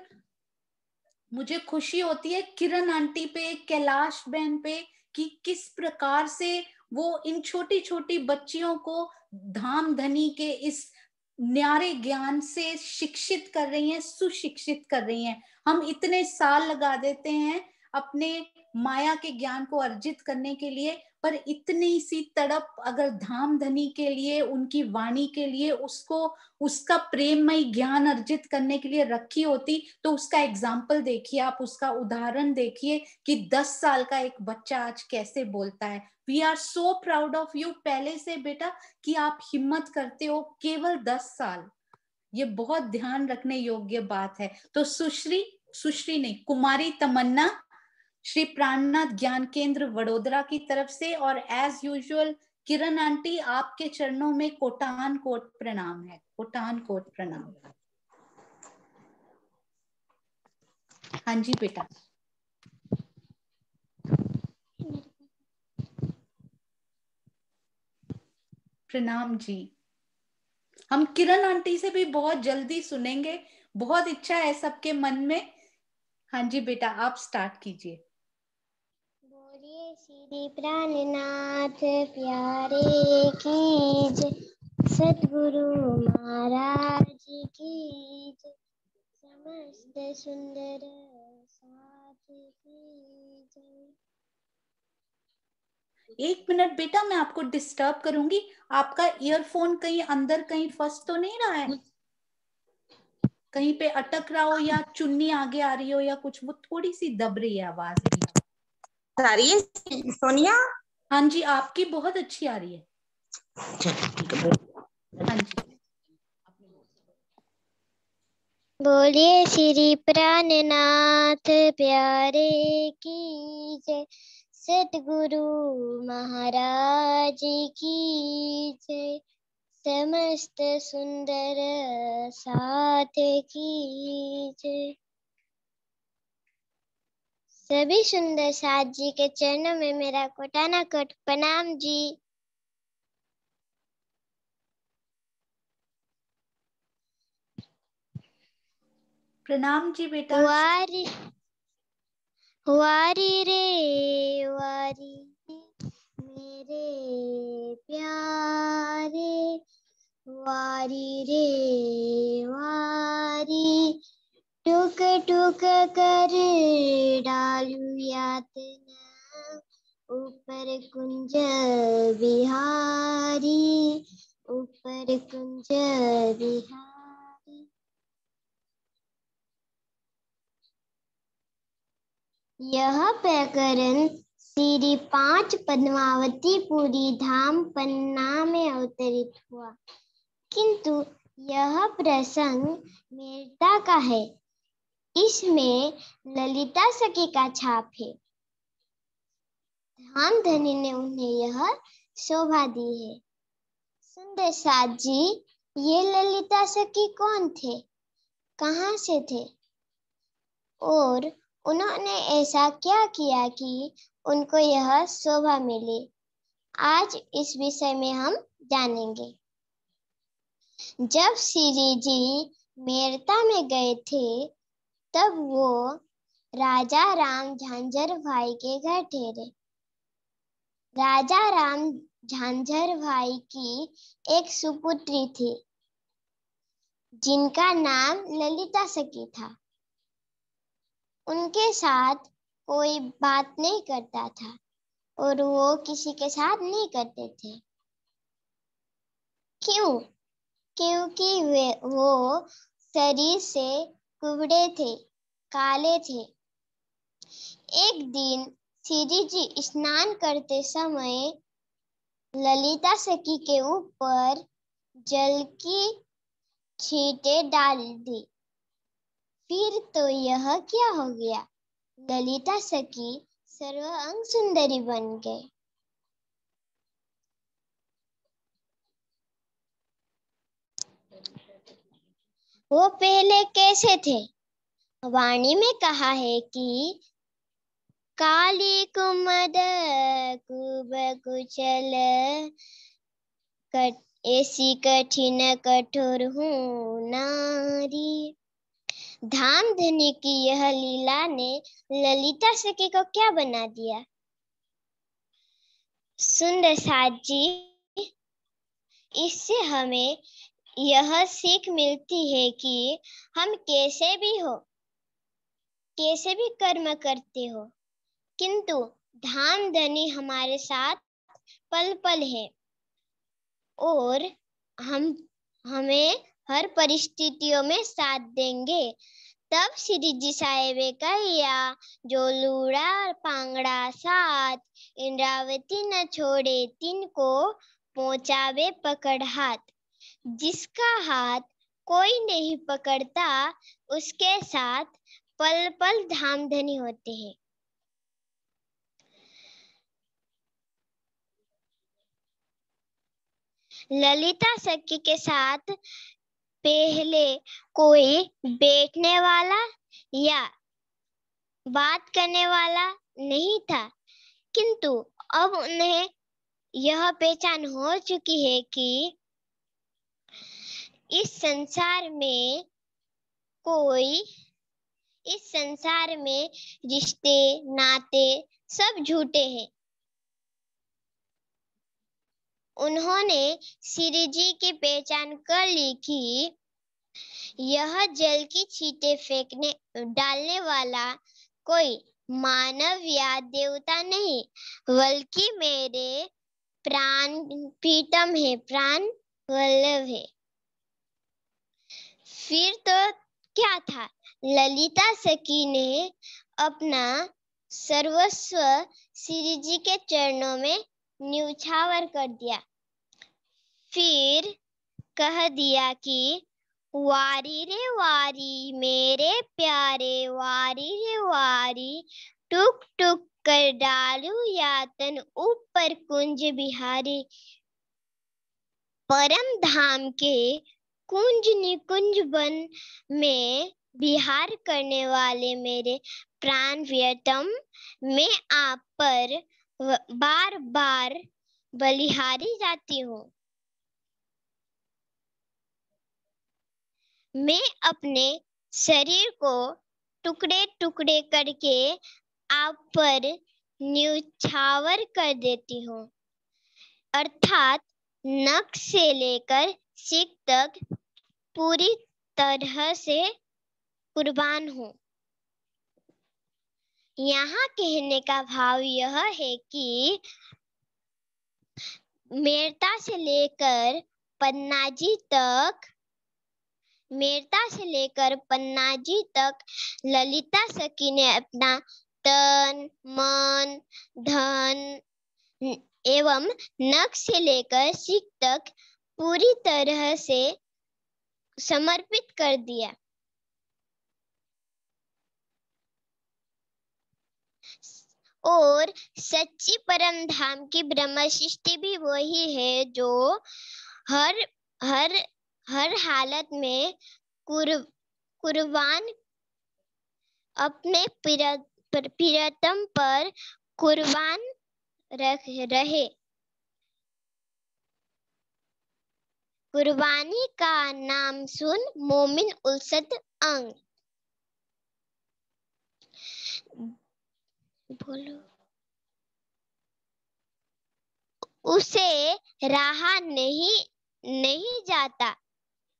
मुझे खुशी होती है किरण आंटी पे, कैलाश बहन पे, कि किस प्रकार से वो इन छोटी छोटी बच्चियों को धाम धनी के इस न्यारे ज्ञान से शिक्षित कर रही हैं, सुशिक्षित कर रही हैं। हम इतने साल लगा देते हैं अपने माया के ज्ञान को अर्जित करने के लिए, पर इतनी सी तड़प अगर धाम धनी के लिए, उनकी वाणी के लिए, उसको उसका प्रेममय ज्ञान अर्जित करने के लिए रखी होती, तो उसका एग्जाम्पल देखिए आप, उसका उदाहरण देखिए कि 10 साल का एक बच्चा आज कैसे बोलता है। We are so proud of you पहले से बेटा कि आप हिम्मत करते हो। केवल 10 साल, ये बहुत ध्यान रखने योग्य बात है। तो सुश्री नहीं, कुमारी तमन्ना श्री प्राणनाथ ज्ञान केंद्र वडोदरा की तरफ से, और एज यूजुअल किरण आंटी आपके चरणों में कोटान कोट प्रणाम है। कोटान कोट प्रणाम। हाँ जी बेटा। प्रणाम जी। हम किरण आंटी से भी बहुत जल्दी सुनेंगे, बहुत इच्छा है सबके मन में। हाँ जी बेटा, आप स्टार्ट कीजिए। बोलिए श्री प्राणनाथ प्यारे की जय, सतगुरु महाराज की जय, समस्त सुंदर साथ की जय। 1 मिनट बेटा, मैं आपको डिस्टर्ब करूंगी। आपका ईयरफोन कहीं अंदर कहीं फंस तो नहीं रहा है? कहीं पे अटक रहा हो या चुन्नी आगे आ रही हो या कुछ, वो थोड़ी सी दब रही है आवाज बीच। आ रही है सोनिया? हाँ जी, आपकी बहुत अच्छी आ रही है। हाँ जी। बोलिए श्री प्राणनाथ प्यारे की जय, सतगुरु महाराज की जय, समस्त सुंदर साथ की जय। सभी सुंदर साथ जी के चरणों में मेरा कोटाना कोट प्रणाम जी। प्रणाम जी बेटा। वारी वारी रे वारी मेरे प्यारे, वारी रे वारी, टुक टुक कर डालू यातना, ऊपर कुंज बिहारी, ऊपर कुंज बिहारी। यह प्रकरण श्री 5 पद्मावती पुरी धाम पन्ना में अवतरित हुआ, किंतु यह प्रसंग मेरता का है। इसमें ललिता सखी का छाप है। धाम धनी ने उन्हें यह शोभा दी है। सुंदर साथ जी, ये ललिता सखी कौन थे, कहाँ से थे, और उन्होंने ऐसा क्या किया कि उनको यह शोभा मिली, आज इस विषय में हम जानेंगे। जब श्री जी मेरता में गए थे तब वो राजा राम झांझर भाई के घर ठहरे। राजा राम झांझर भाई की एक सुपुत्री थी जिनका नाम ललिता सखी था। उनके साथ कोई बात नहीं करता था और वो किसी के साथ नहीं करते थे। क्यों? क्योंकि वो शरीर से कुबड़े थे, काले थे। एक दिन श्री जी स्नान करते समय ललिता सखी के ऊपर जल की छींटे डाल दी। फिर तो यह क्या हो गया, ललिता सखी सर्वांग सुंदरी बन गए। वो पहले कैसे थे? वाणी में कहा है कि काली कुमद कुब कुचल ऐसी कठिन कठोर हूँ नारी। धामधनी की यह लीला ने ललिता सखी को क्या बना दिया? सुंदर साथ जी, इससे हमें यह सीख मिलती है कि हम कैसे भी कर्म करते हो, किंतु धामधनी हमारे साथ पल पल है और हमें हर परिस्थितियों में साथ देंगे। तब श्री जी साहेबे कहिया, जो लूड़ा पांगड़ा साथ, इंद्रावती न छोड़े तिनको पहुंचावे पकड़ हाथ। जिसका हाथ कोई नहीं पकड़ता उसके साथ पल पल धामधनी होते हैं। ललिता सखी के साथ पहले कोई बैठने वाला या बात करने वाला नहीं था, किंतु अब उन्हें यह पहचान हो चुकी है कि इस संसार में रिश्ते नाते सब झूठे हैं। उन्होंने श्री जी की पहचान कर ली कि यह जल की छींटे डालने वाला कोई मानव या देवता नहीं, बल्कि मेरे प्राण प्रीतम है, प्राण वल्लभ है। फिर तो क्या था, ललिता सखी ने अपना सर्वस्व श्री जी के चरणों में न्यौछावर कर दिया। फिर कह दिया कि वारी रे वारी मेरे प्यारे, वारी रे वारी टुक टुक कर डालू यातन ऊपर कुंज बिहारी। परम धाम के कुंज निकुंज वन में विहार करने वाले मेरे प्राण प्रियतम, मैं आप पर बार बार बलिहारी जाती हूँ। मैं अपने शरीर को टुकड़े टुकड़े करके आप पर न्यौछावर कर देती हूँ, अर्थात नख से लेकर सीख तक पूरी तरह से कुर्बान हूँ। यहाँ कहने का भाव यह है कि मेरता से लेकर पन्नाजी तक ललिता सखी ने अपना तन मन धन एवं नख से लेकर सीख तक पूरी तरह से समर्पित कर दिया। और सच्ची परम धाम की ब्रह्म सृष्टि भी वही है जो हर हालत में कुर्बान अपने प्रियतम पर कुर्बान रहे। कुर्बानी का नाम सुन मोमिन उलसद अंग। बोलो। उसे रहा नहीं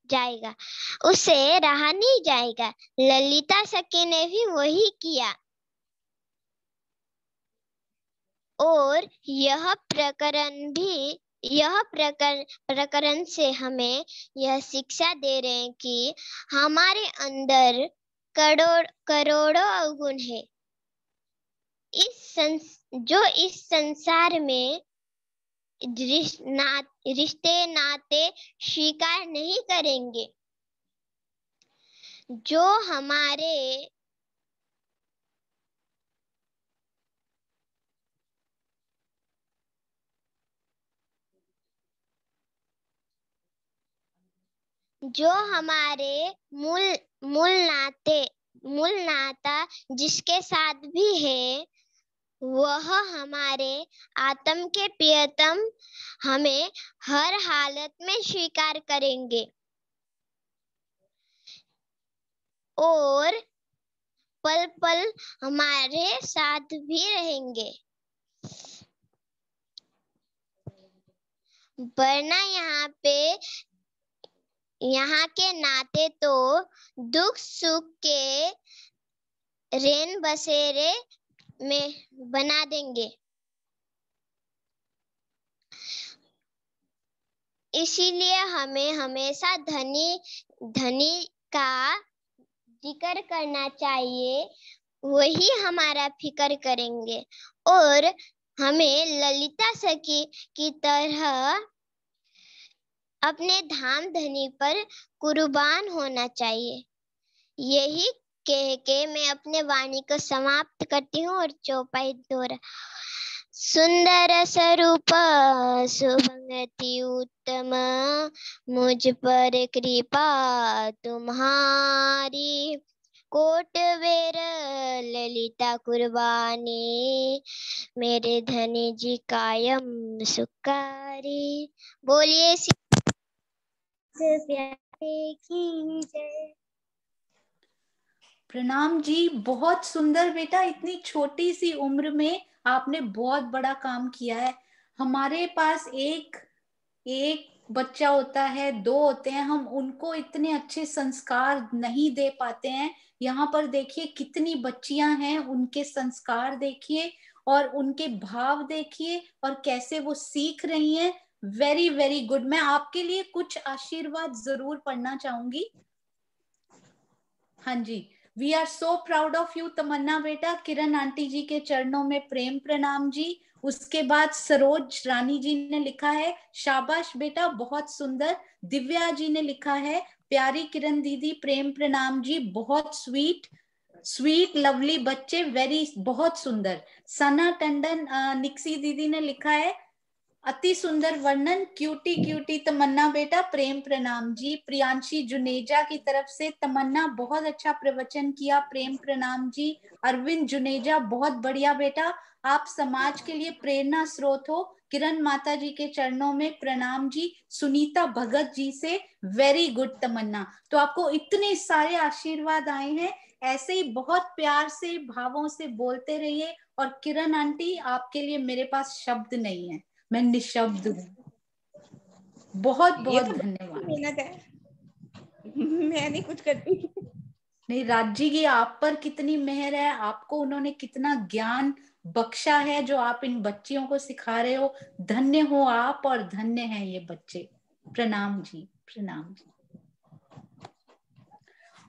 जाएगा, उसे रहा नहीं जाएगा। ललिता सखी ने भी वही किया। और यह प्रकरण से हमें यह शिक्षा दे रहे हैं कि हमारे अंदर करोड़ों अवगुण है, जो इस संसार में रिश्ते नाते स्वीकार नहीं करेंगे, जो हमारे मूल नाता जिसके साथ भी है, वह हमारे आत्म के प्रियतम हमें हर हालत में स्वीकार करेंगे और पल पल हमारे साथ भी रहेंगे। वरना यहाँ के नाते तो दुख सुख के रैन बसेरे में बना देंगे। इसीलिए हमें हमेशा धनी का जिक्र करना चाहिए, वही हमारा फिक्र करेंगे और हमें ललिता सखी की तरह अपने धाम धनी पर कुर्बान होना चाहिए। यही कह के मैं अपने वाणी को समाप्त करती हूँ और चौपाई दोहरा। सुंदर स्वरूप सुभंगति उत्तम, मुझ पर कृपा तुम्हारी। कोट बेर ललिता कुर्बानी, मेरे धनी जी कायम सुकारी। बोलिए प्यारे की जय। प्रणाम जी, बहुत सुंदर बेटा। इतनी छोटी सी उम्र में आपने बहुत बड़ा काम किया है। हमारे पास एक बच्चा होता है, 2 होते हैं, हम उनको इतने अच्छे संस्कार नहीं दे पाते हैं। यहाँ पर देखिए कितनी बच्चियां हैं, उनके संस्कार देखिए और उनके भाव देखिए और कैसे वो सीख रही हैं। Very very good. मैं आपके लिए कुछ आशीर्वाद जरूर पढ़ना चाहूंगी। हाँ जी। We are so proud of you Tamanna बेटा। किरण आंटी जी के चरणों में प्रेम प्रणाम जी। उसके बाद सरोज रानी जी ने लिखा है, शाबाश बेटा, बहुत सुंदर। दिव्या जी ने लिखा है, प्यारी किरण दीदी प्रेम प्रणाम जी, बहुत स्वीट लवली बच्चे, बहुत सुंदर। सना टंडन निक्सी दीदी ने लिखा है, अति सुंदर वर्णन, क्यूटी तमन्ना बेटा, प्रेम प्रणाम जी। प्रियांशी जुनेजा की तरफ से, तमन्ना बहुत अच्छा प्रवचन किया, प्रेम प्रणाम जी। अरविंद जुनेजा, बहुत बढ़िया बेटा, आप समाज के लिए प्रेरणा स्रोत हो। किरण माता जी के चरणों में प्रणाम जी। सुनीता भगत जी से, वेरी गुड तमन्ना। तो आपको इतने सारे आशीर्वाद आए हैं, ऐसे ही बहुत प्यार से भावों से बोलते रहिए। और किरण आंटी, आपके लिए मेरे पास शब्द नहीं है, मैं निशब्द हूँ। बहुत बहुत धन्यवाद। मैं नहीं कुछ करती। नहीं, राजी की आप पर कितनी मेहर है, आपको उन्होंने कितना ज्ञान बख्शा है जो आप इन बच्चियों को सिखा रहे हो। धन्य हो आप और धन्य हैं ये बच्चे। प्रणाम जी, प्रणाम जी।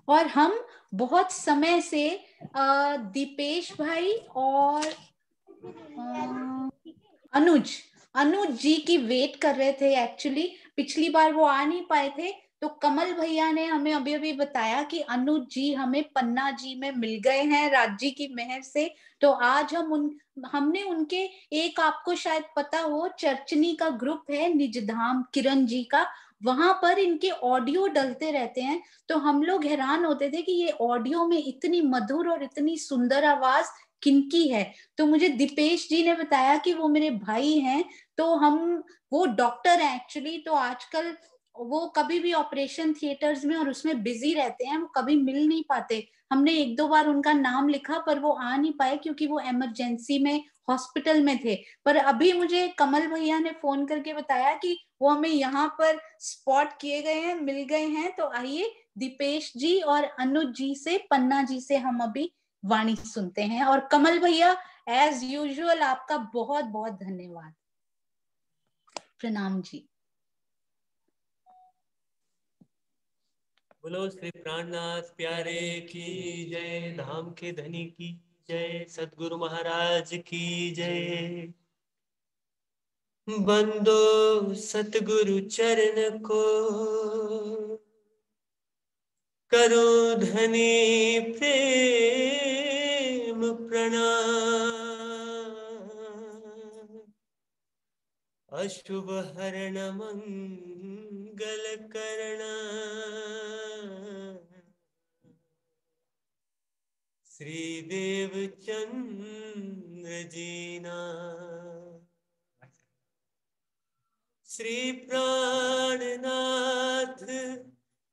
और हम बहुत समय से दीपेश भाई और अनुज जी की वेट कर रहे थे। एक्चुअली पिछली बार वो आ नहीं पाए थे, तो कमल भैया ने हमें अभी अभी बताया कि अनुज जी हमें पन्ना जी में मिल गए हैं राज्य की मेहर से। तो आज हमने उनके, एक आपको शायद पता हो, चर्चनी का ग्रुप है निजधाम किरण जी का, वहां पर इनके ऑडियो डलते रहते हैं। तो हम लोग हैरान होते थे कि ये ऑडियो में इतनी मधुर और इतनी सुंदर आवाज किनकी है। तो मुझे दीपेश जी ने बताया कि वो मेरे भाई हैं। तो वो डॉक्टर हैं एक्चुअली। तो आजकल वो कभी भी ऑपरेशन थिएटर्स में और उसमें बिजी रहते हैं, वो कभी मिल नहीं पाते। हमने 1-2 बार उनका नाम लिखा पर वो आ नहीं पाए क्योंकि वो इमरजेंसी में हॉस्पिटल में थे। पर अभी मुझे कमल भैया ने फोन करके बताया कि वो हमें यहाँ पर स्पॉट किए गए हैं, मिल गए हैं। तो आइए दीपेश जी और अनुज जी से, पन्ना जी से हम अभी वाणी सुनते हैं। और कमल भैया एज यूजुअल आपका बहुत बहुत धन्यवाद। प्रणाम जी। बोलो श्री प्राणनाथ प्यारे की जय, धाम के धनी की जय, सतगुरु महाराज की जय। बंदो सतगुरु चरण को, करो धनी प्रेम प्रणाम। अशुभ हरण मंगल करण, श्रीदेव चंद्र जीना। श्री प्राणनाथ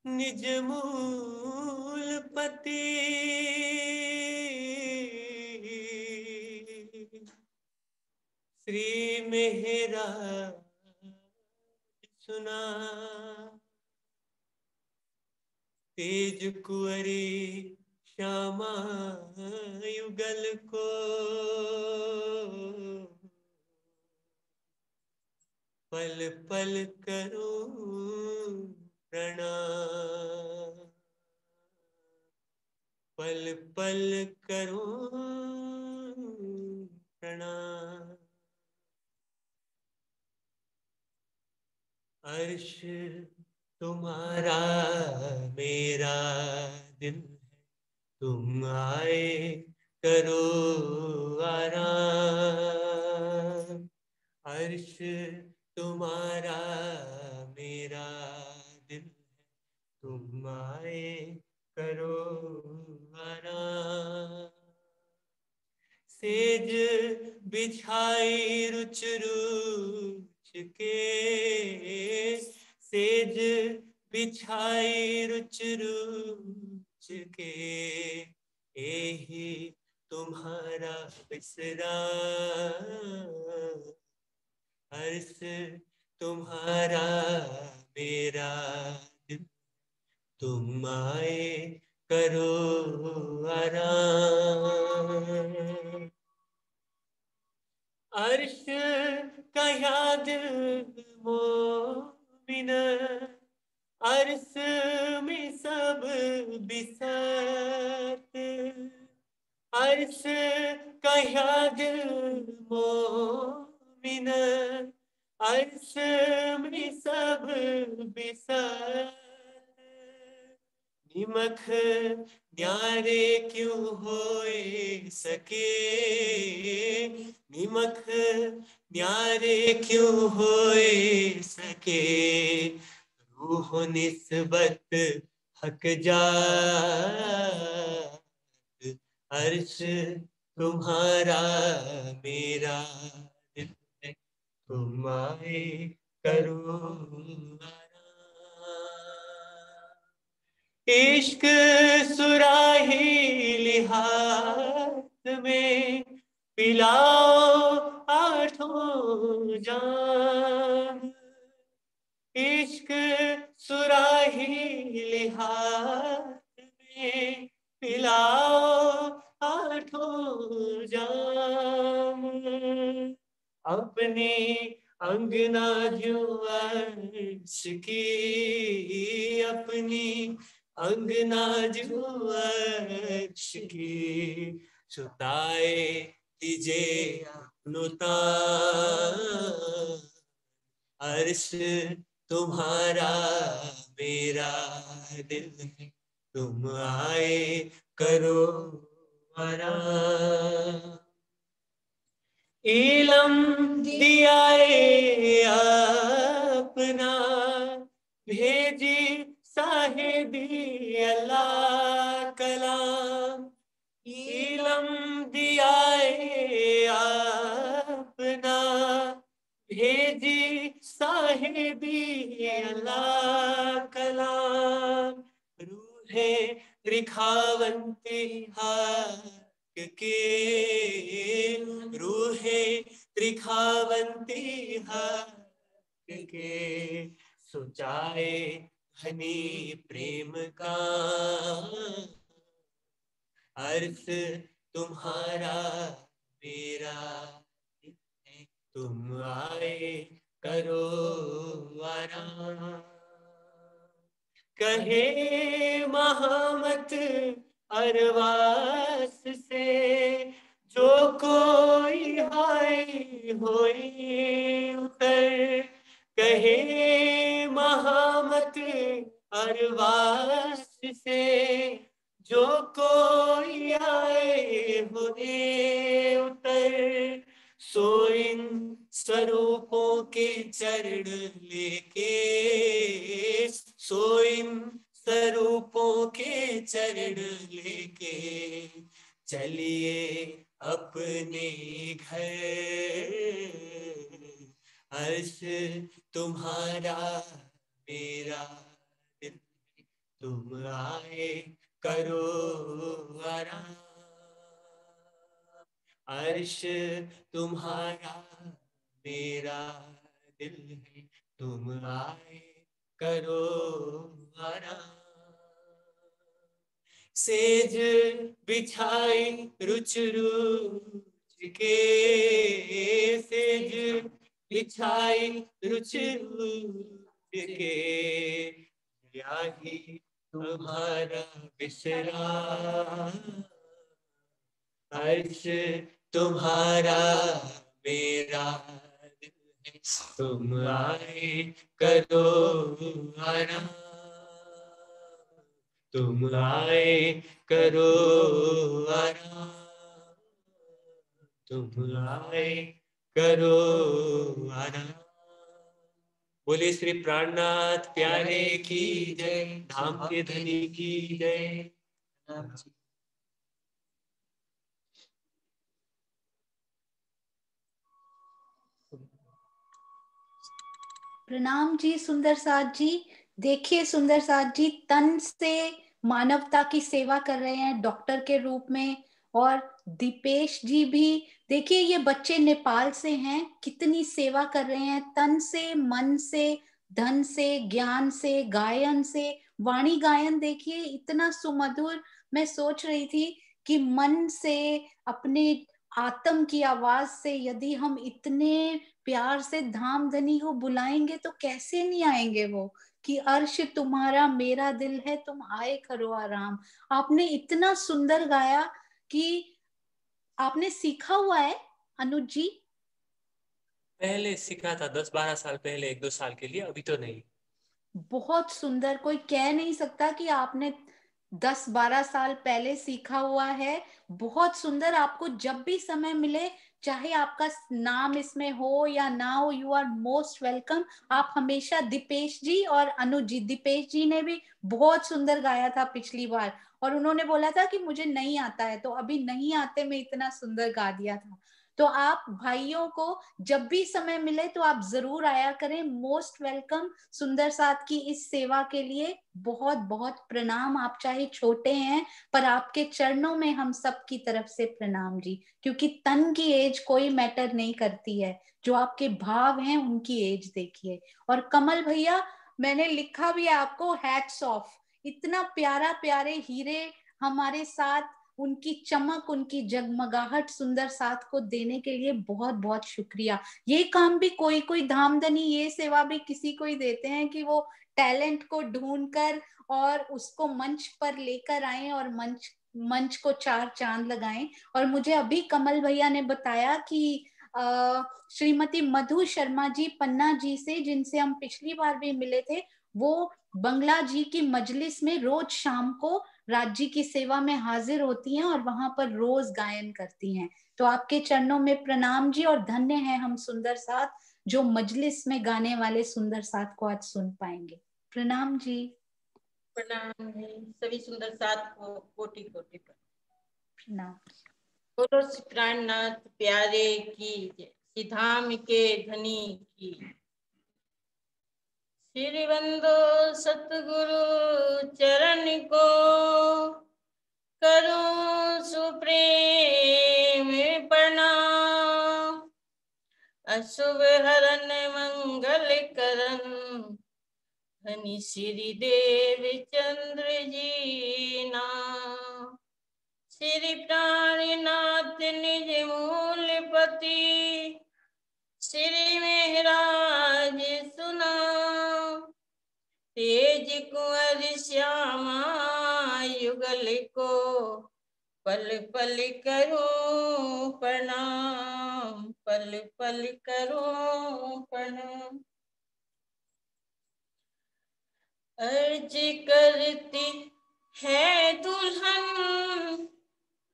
निज मूल पति, श्री मेहरा सुना। तेज कुंवरी श्यामा युगल को, पल पल करो प्रणाम, पल पल करो प्रणाम। अर्श तुम्हारा मेरा दिल है, तुम आए करो आराम। अर्श तुम्हारा मेरा दिल है, तुम आए करो आराम। सेज बिछाई रुच रुच के, सेज बिछाई रुच रुच के, एही तुम्हारा विश्राम। हर्ष तुम्हारा मेरा दिल, तुम आए करो आराम। अर्श का याद मोमिन, अर्श में सब बिसत। अर्श का याद मोमिन, अर्श में सब बिसत। निमख न्यारे क्यों होए सके, निमख न्यारे क्यों होए सके। रूह निस्बत हक जात, अर्श तुम्हारा मेरा दिल है, तुम आए करो आराम। इश्क सुराही लिहाज में पिलाओ आठों जाम। इश्क सुराही लिहाज में पिलाओ आठों जाम। अपनी अंगना जो अर्श की, अपनी अंगना जो अर्श की, सुताए दीजे नुतान। अर्श तुम्हारा मेरा दिल है, तुम आए करो आराम। इलम दियाए अपना, भेजी साहिबी अल्लाह कलाम। इलम दियाए अपना, भेजी साहिबी अल्लाह कलाम, रूहे त्रिखावंती हक के, रूहे त्रिखावंती हक के, सुचाए घनी प्रेम का अर्थ तुम्हारा मेरा, तुम आए करो आराम। कहे महामत अरवास से, जो कोई हाय होई उतर, कहे महामत अरवास से, जो कोई आए होए उतर, सो इन स्वरूपों के चरण लेके, सो इन स्वरूपों के चरण लेके, चलिए अपने घर, अर्श तुम्हारा मेरा दिल, तुम आए करो आराम। अर्श तुम्हारा मेरा दिल है, तुम आए करो आराम। सेज बिछाई रुच रुच के, सेज बिछाई रुच रुच के, यही तुम्हारा विश्राम। अर्श तुम्हारा मेरा दिल है, तुम आए करो आराम, तुम आए करो आराम, तुम आए करो आराम। बोले श्री प्राणनाथ प्यारे की जय, धाम के धनी की जय। प्रणाम जी सुंदर साथ जी। देखिए सुंदर साथ जी तन से मानवता की सेवा कर रहे हैं डॉक्टर के रूप में, और दीपेश जी भी देखिए, ये बच्चे नेपाल से हैं, कितनी सेवा कर रहे हैं तन से, मन से, धन से, ज्ञान से, गायन से। वाणी गायन देखिए इतना सुमधुर। मैं सोच रही थी कि मन से, अपने आत्म की आवाज से यदि हम इतने प्यार से धाम धनी को बुलाएंगे तो कैसे नहीं आएंगे वो, कि अर्श तुम्हारा मेरा दिल है, तुम आए करो आराम। आपने इतना सुंदर गाया कि आपने सीखा हुआ है अनुज जी? पहले सीखा था 10-12 साल पहले, 1-2 साल के लिए, अभी तो नहीं। बहुत सुंदर। कोई कह नहीं सकता कि आपने 10-12 साल पहले सीखा हुआ है। बहुत सुंदर। आपको जब भी समय मिले, चाहे आपका नाम इसमें हो या ना हो, यू आर मोस्ट वेलकम। आप हमेशा दीपेश जी और अनुज जी, दीपेश जी ने भी बहुत सुंदर गाया था पिछली बार, और उन्होंने बोला था कि मुझे नहीं आता है, तो अभी नहीं आते में इतना सुंदर गा दिया था। तो आप भाइयों को जब भी समय मिले तो आप जरूर आया करें। मोस्ट वेलकम सुंदर साथ की इस सेवा के लिए बहुत बहुत प्रणाम। आप चाहे छोटे हैं पर आपके चरणों में हम सब की तरफ से प्रणाम जी, क्योंकि तन की एज कोई मैटर नहीं करती है, जो आपके भाव हैं उनकी एज देखिए। और कमल भैया, मैंने लिखा भी है आपको हैट्स ऑफ। इतना प्यारा प्यारे हीरे हमारे साथ, उनकी चमक, उनकी जगमगाहट सुंदर साथ को देने के लिए बहुत बहुत शुक्रिया। ये काम भी कोई कोई धामधनी, ये सेवा भी किसी को ही देते हैं कि वो टैलेंट को ढूंढकर और उसको मंच पर लेकर आए और मंच को 4 चांद लगाएं। और मुझे अभी कमल भैया ने बताया कि श्रीमती मधु शर्मा जी पन्ना जी से, जिनसे हम पिछली बार भी मिले थे, वो बंगला जी की मजलिस में रोज शाम को राज्य की सेवा में हाजिर होती हैं और वहां पर रोज गायन करती हैं। तो आपके चरणों में प्रणाम जी, और धन्य है हम सुंदर साथ जो मजलिस में गाने वाले सुंदर साथ को आज सुन पाएंगे। प्रणाम जी। प्रणाम है सभी सुंदर साथ को कोटि कोटि प्रणाम। बोलो श्री प्राणनाथ प्यारे की जय, श्री धाम के धनी की। श्री बंदो सतगुरु चरण को करूं सुप्रेम प्रणाम। अशुभ हरन मंगल करन धनी श्री देव चंद्र जी नाम। श्री प्राणनाथ निज मूलपति श्री महराज सुना। तेज कुंवर श्यामा युगल को पल पल करूं प्रणाम, पल पल करूं प्रणाम। अर्ज करती है दुल्हन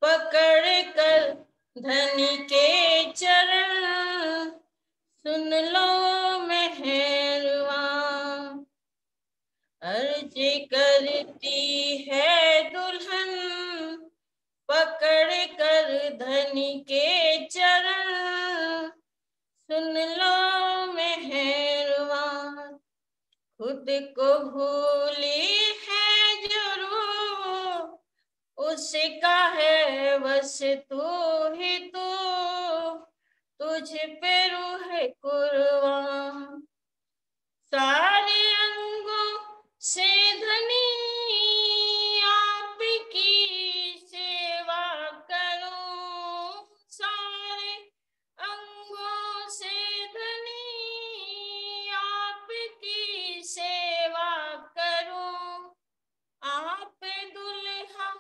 पकड़ कर धनी के चरण, सुन लो मेहरवा। अर्ज करती है दुल्हन पकड़ कर धनी के चरण, सुन लो मेहरवा। खुद को भूली है जरूर उसका है बस तू ही तू, तुझ पे रूह कुर्बान। सारे अंगों से धनी आपकी सेवा करूं, सारे अंगों से धनी आपकी सेवा करूं। आप दुल्हा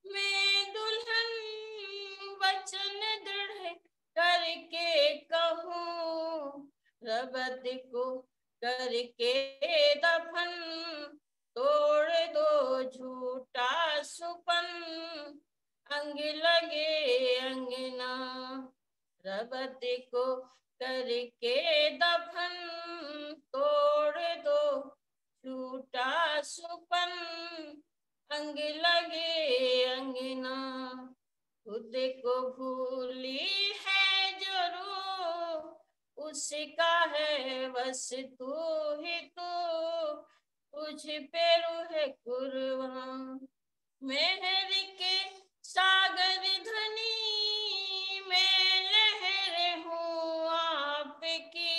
मैं दुल्हन वचन दृढ़ करके कहूँ, रबत को करके दफन तोड़ दो झूठा सुपन, अंग लगे अंगना। रबत को करके दफन तोड़ दो झूठा सुपन, अंग लगे अंगना। खुद को भूली है जरूर उसका है बस तू ही तू, तुझ पे रूह कुर्बान। मेहर के सागर धनी मैं लहर हूँ आपकी,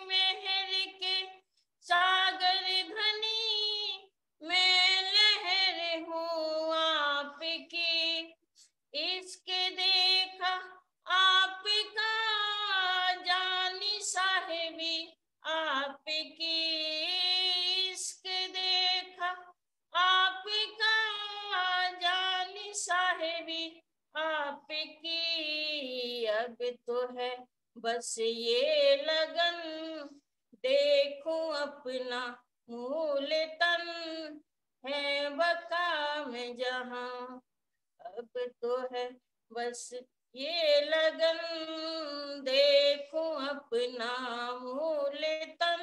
मेहर के सागर धनी मैं लहर हूँ आपकी। इसके देखा आपका जानी साहिबी आपकी, इसके देखा आपका जानी साहिबी आपकी। अब तो है बस ये लगन देखूं अपना मूल तन, है बका में जहां। अब तो है बस ये लगन देखूं अपना मूल तन,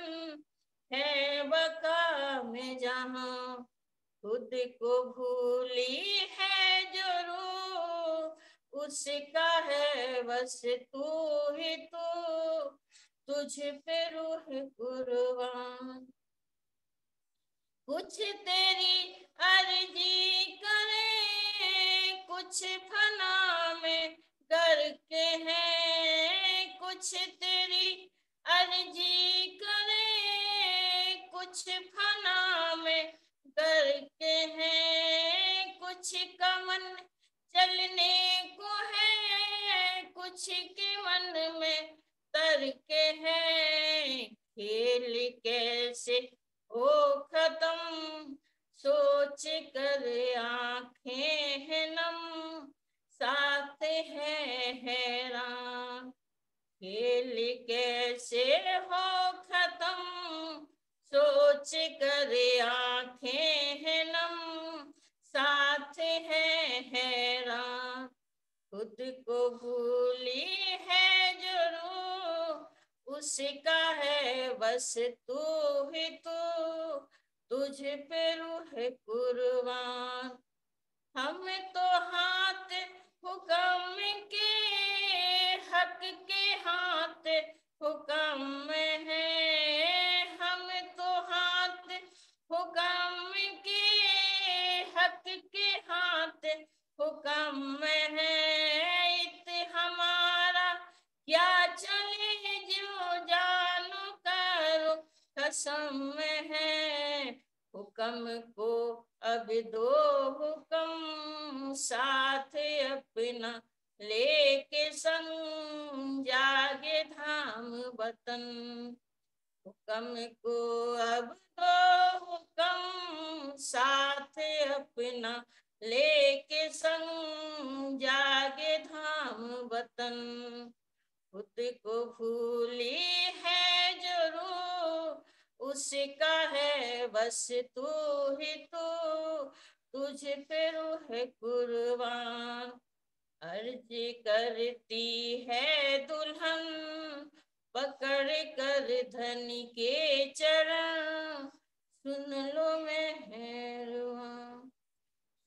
है बका में जहां। खुद को भूली है जरूर उसका है बस तू ही तू, तुझ पे रूह कुर्बान। कुछ तेरी अर्जी करे कुछ फना में करके हैं, कुछ तेरी अर्जी करे कुछ फना में करके हैं। कुछ का मन चलने को है कुछ के मन में तरके हैं। खेल कैसे हो खत्म सोच कर आंखें हैं नम, साथ है हैरान। खेल कैसे हो खत्म सोच कर आंखें हैं नम, साथ है हैरान। खुद को भूली है जरूर उसका है बस तू ही तू, तुझ पे रूह कुर्बान। हम तो हाथ हुक्म के हक के हाथ हुक्म में है, हम सम है, हुक्म को अब दो हुक्म, साथ अपना लेके संग, जागे धाम वतन। हुक्म को अब दो हुक्म, साथ अपना लेके संग, जागे धाम वतन। खुद को भूली है जरूर, उसका है बस तू ही तू, तुझ पे रूह है कुर्बान। अर्ज करती है दुल्हन, पकड़ कर धनी के चरण, सुन लो मेहरबान,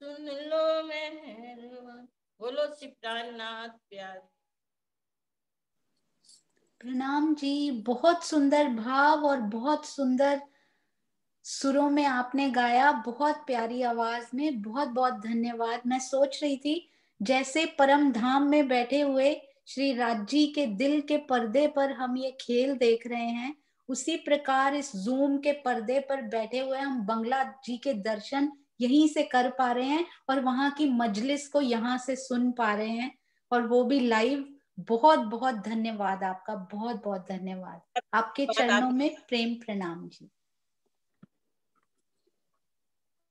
सुन लो मेहरबान। बोलो श्री प्राणनाथ प्यारे। प्रणाम जी, बहुत सुंदर भाव और बहुत सुंदर सुरों में आपने गाया, बहुत प्यारी आवाज में, बहुत बहुत धन्यवाद। मैं सोच रही थी जैसे परम धाम में बैठे हुए श्री राज जी के दिल के पर्दे पर हम ये खेल देख रहे हैं, उसी प्रकार इस जूम के पर्दे पर बैठे हुए हम बंगला जी के दर्शन यहीं से कर पा रहे हैं और वहां की मजलिस को यहाँ से सुन पा रहे हैं, और वो भी लाइव। बहुत बहुत धन्यवाद आपका, बहुत बहुत धन्यवाद। आपके चरणों में प्रेम प्रणाम जी।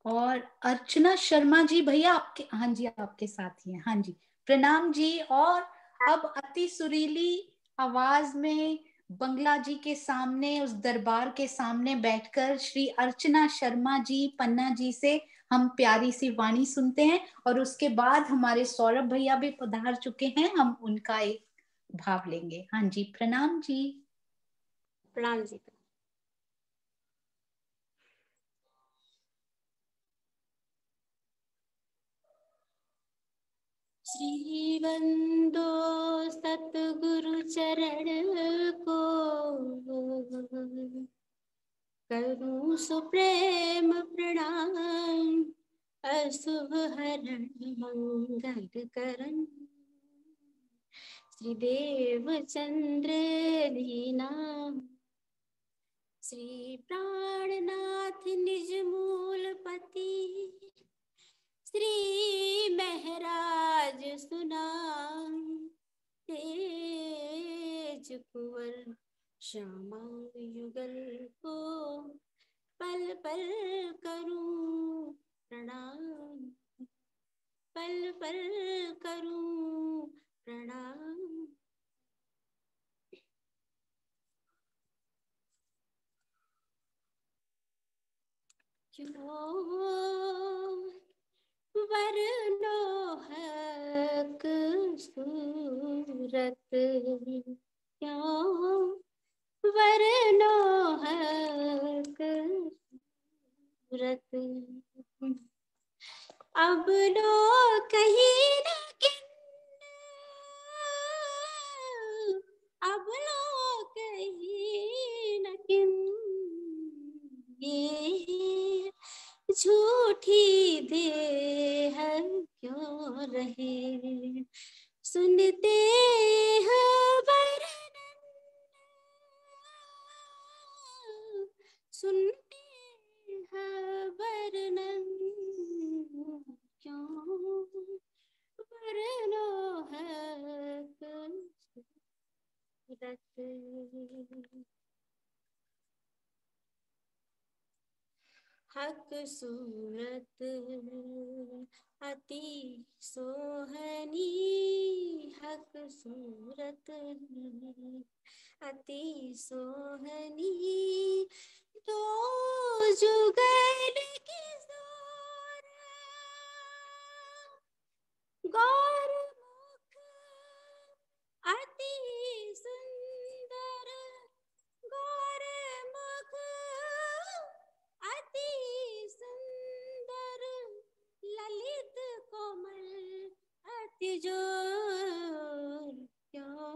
और अर्चना शर्मा जी भैया आपके, हाँ जी आपके साथ ही हैं, हाँ जी प्रणाम जी। और अब अति सुरीली आवाज में बंगला जी के सामने, उस दरबार के सामने बैठकर श्री अर्चना शर्मा जी पन्ना जी से हम प्यारी सी वाणी सुनते हैं, और उसके बाद हमारे सौरभ भैया भी पधार चुके हैं, हम उनका एक भाव लेंगे। हाँ जी प्रणाम जी। प्रणाम जी। श्री वंदो सतगुरु चरण को, करूं सुप्रेम प्रणाम, अशुभ हरण मंगल करण। श्री देव चंद्र दीना, श्री प्राणनाथ निज मूल पति, श्री महराज सुनाम, तेज कुंवर श्यामा युगल को, पल पल करूं प्रणाम, पल पल करूं प्रणाम। वरनो हक सूरत, क्यों वरनो हक सूरत, अब नो कहीं न किन, अब नो कहीं न किन, ये झूठी देह क्यों रहे, सुनते हैं वर्णन, सुनते हैं वर्णन, क्यों वर्णो है सूरत। हक सूरत अति सोहनी, हक सूरत अति सोहनी, दो जुगल की जोर, गौर मुख अति सुंदर, गौर मुख अति सुंदर, ललित कोमल अति जोर, क्यों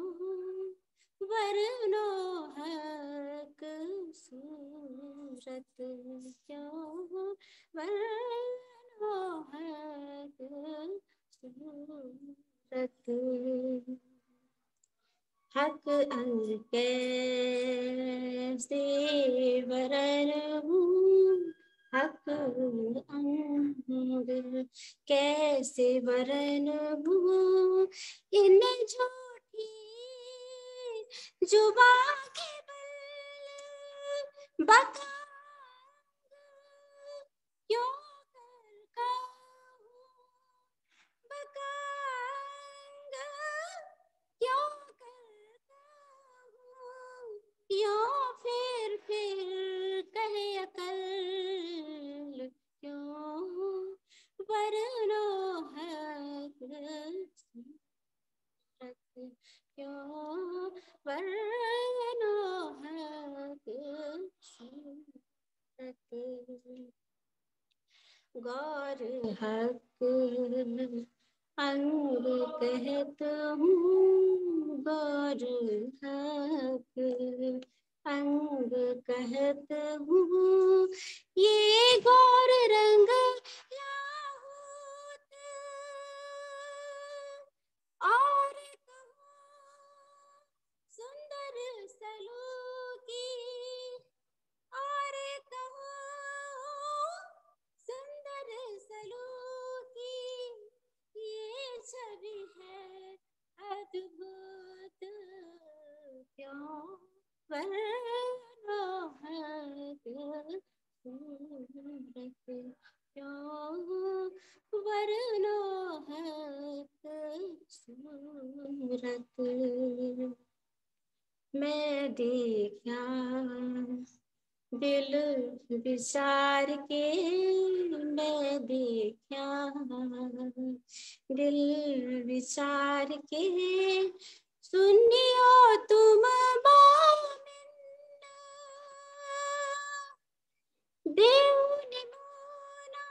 वरनो हक सूरत, क्यों वरनो हक सूरत। हक अंग कैसे वरन हूँ, हक अंग कैसे वरन हूँ, इन झूठी जुबा के बल बका क्यों कर बकांग क्यों क्यों फिर कहे अकल क्यों वरनो हक क्यों वरनो हक गौर हक अंग कहत हूँ, गौर हक अंग कहत हूँ, ये गौर रंग याहूत और सुंदर सलूकी और सुंदर सलूकी, ये छवि है अद्भुत क्यों वरनो हक सूरत क्यों वरनो हक सूरत। मैं देखा दिल विचार के, मैं देखा दिल विचार के, सुनियो तुम मोमिन देव निमोना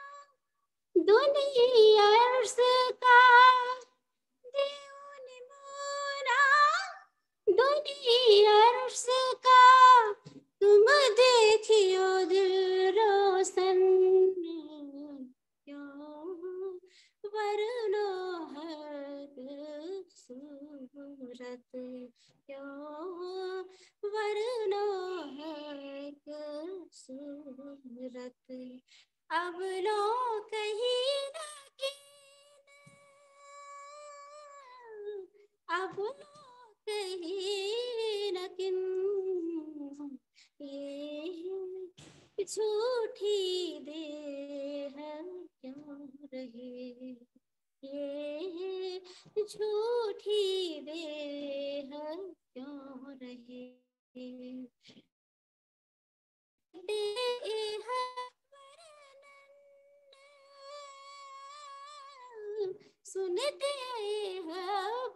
दुनिया अर्ज का, देव निमोना दुनिया अर्ज का, तुम देखियो दिल रोशन क्यों वरनो हक सूरत क्यों वरनो हक सूरत। अब लो कहीं न अब लो कहीं न किन, ये झूठी देह क्यों रहे, ये झूठी देह क्यों रहे, देह सुनते हैं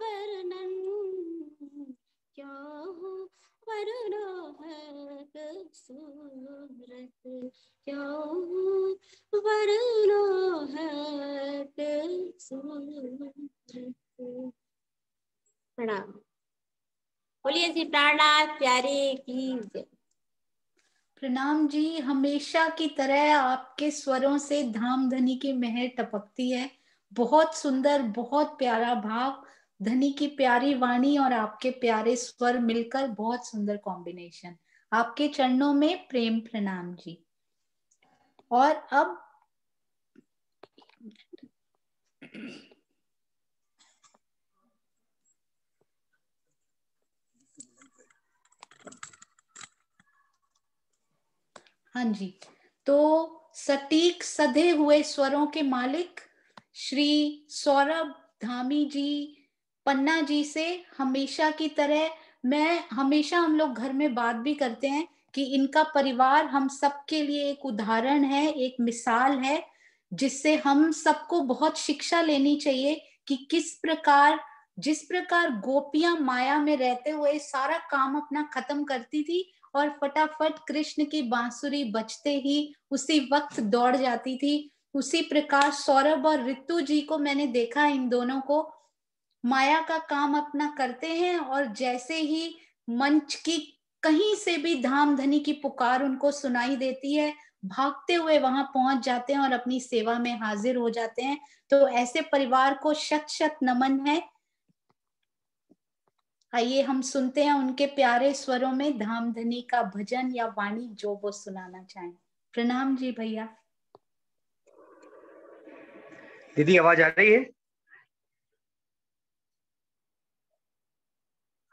वर्णन क्यों वरनो हक सूरत क्यों वरनो हक सूरत। प्रणाम। बोलिए श्री प्राणनाथ प्यारे की जय। प्रणाम जी। हमेशा की तरह आपके स्वरों से धाम धनी की मेहर टपकती है। बहुत सुंदर, बहुत प्यारा भाव, धनी की प्यारी वाणी और आपके प्यारे स्वर मिलकर बहुत सुंदर कॉम्बिनेशन। आपके चरणों में प्रेम प्रणाम जी। और अब हाँ जी, तो सटीक सधे हुए स्वरों के मालिक श्री सौरभ धामी जी पन्ना जी से हमेशा की तरह हमेशा हम लोग घर में बात भी करते हैं कि इनका परिवार हम सबके लिए एक उदाहरण है, एक मिसाल है, जिससे हम सबको बहुत शिक्षा लेनी चाहिए कि जिस प्रकार गोपियां माया में रहते हुए सारा काम अपना खत्म करती थी और फटाफट कृष्ण की बांसुरी बजते ही उसी वक्त दौड़ जाती थी, उसी प्रकार सौरभ और ऋतु जी को मैंने देखा, इन दोनों को माया का काम अपना करते हैं और जैसे ही मंच की कहीं से भी धाम धनी की पुकार उनको सुनाई देती है, भागते हुए वहां पहुंच जाते हैं और अपनी सेवा में हाजिर हो जाते हैं। तो ऐसे परिवार को शत शत नमन है। आइए हम सुनते हैं उनके प्यारे स्वरों में धाम धनी का भजन या वाणी जो वो सुनाना चाहें। प्रणाम जी भैया। दीदी आवाज आ रही है?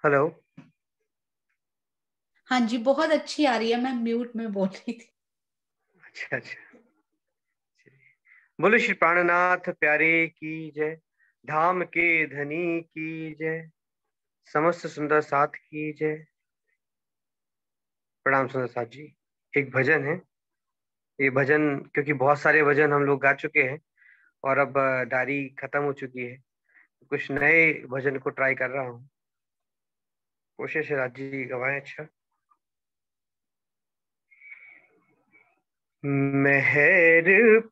हेलो। हाँ जी बहुत अच्छी आ रही है, मैं म्यूट में बोल रही थी। अच्छा अच्छा। बोलो श्री प्राणनाथ प्यारे की जय, धाम के धनी की जय, समस्त सुंदर साथ की जय। प्रणाम सुंदर साथ जी। एक भजन है, ये भजन क्योंकि बहुत सारे भजन हम लोग गा चुके हैं और अब डायरी खत्म हो चुकी है, कुछ नए भजन को ट्राई कर रहा हूँ। कोशिश है राज जी गवाएं अच्छा। मेहर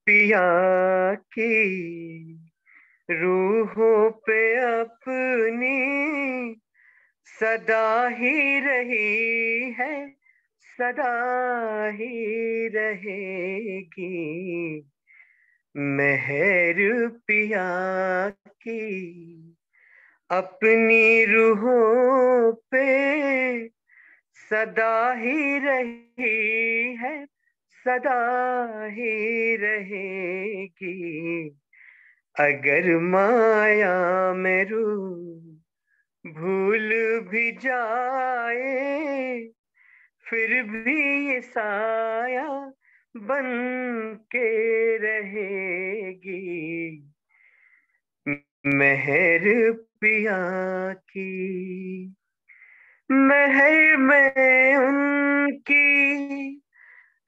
पिया की रूहों पे अपनी सदा ही रही है, सदा ही रहेगी। मेहर पिया की अपनी रूहों पे सदा ही रही है, सदा ही रहेगी। अगर माया में रूह भूल भी जाए, फिर भी ये साया बन के रहेगी। मेहर पिया की, मेहर में उनकी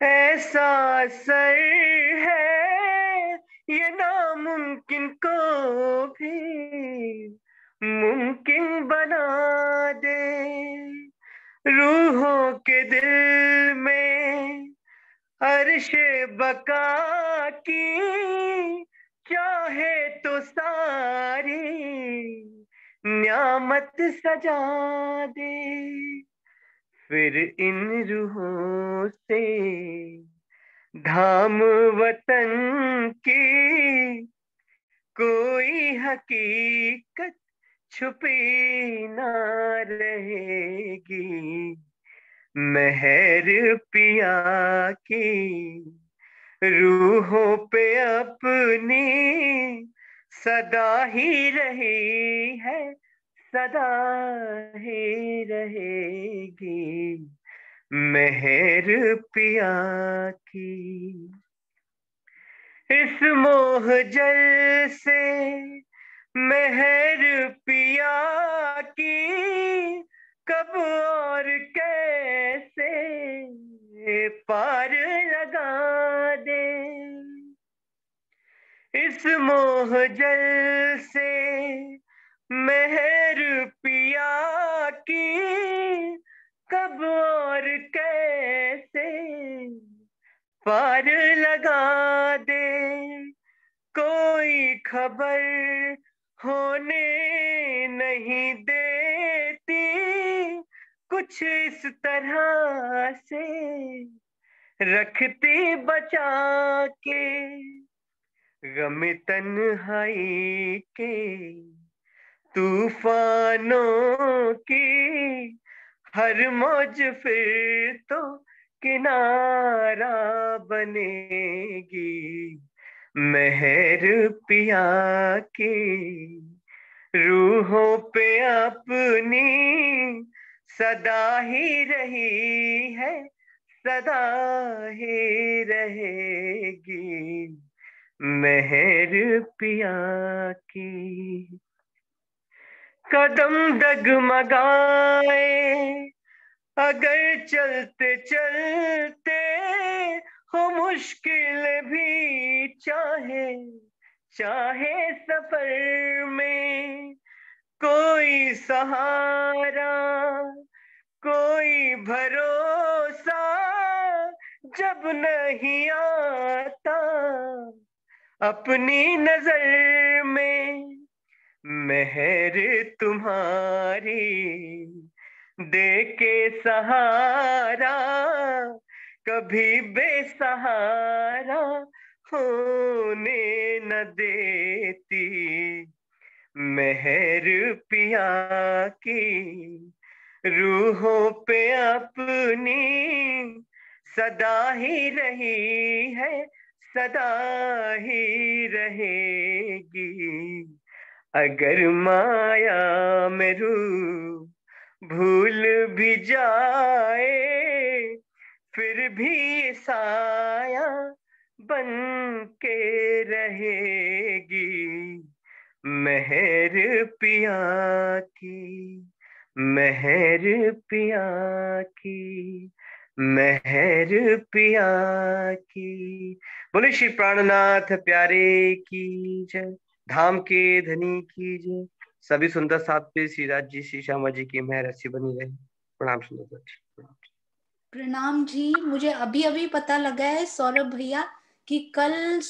ऐसा असर है, ये नामुमकिन को भी मुमकिन बना दे। रूहों के दिल में अर्शे बका की चाहे तो सारी न्यामत सजा दे। फिर इन रूहों से धाम वतन की कोई हकीकत छुपी ना रहेगी। मेहर पिया की रूहों पे अपनी सदा ही रही है, सदा ही रहेगी। मेहर पिया की इस मोह जल से मेहर पिया की कब और कैसे पार लगा दे। इस मोह जल से मेहर पिया की कब और कैसे पार लगा दे। कोई खबर होने नहीं देती, कुछ इस तरह से रखती बचा के। गम तन्हाई के तूफानों की हर मौज फिर तो किनारा बनेगी। मेहर पिया की रूहों पे अपनी सदा ही रही है, सदा ही रहेगी। मेहर पिया की कदम डगमगाए अगर चलते चलते हो मुश्किल भी चाहे चाहे सफर में कोई सहारा कोई भरोसा जब नहीं आता अपनी नजर में। मेहर तुम्हारी दे के सहारा कभी बेसहारा होने न देती। मेहर पिया की रूहों पे अपनी सदा ही रही है, सदा ही रहेगी। अगर माया में रूह भूल भी जाए, फिर भी साया बन के रहेगी। मेहर पिया की, मेहर पिया की, मेहर पिया की। बोले श्री प्राणनाथ प्यारे की जय, धाम के धनी की जय। सभी सुंदर साथ पे श्री राज जी, श्री श्यामा जी की मेहर ऐसी बनी रहे। प्रणाम सुंदर जी। प्रणाम जी। मुझे अभी अभी पता लगा है सौरभ भैया कि कल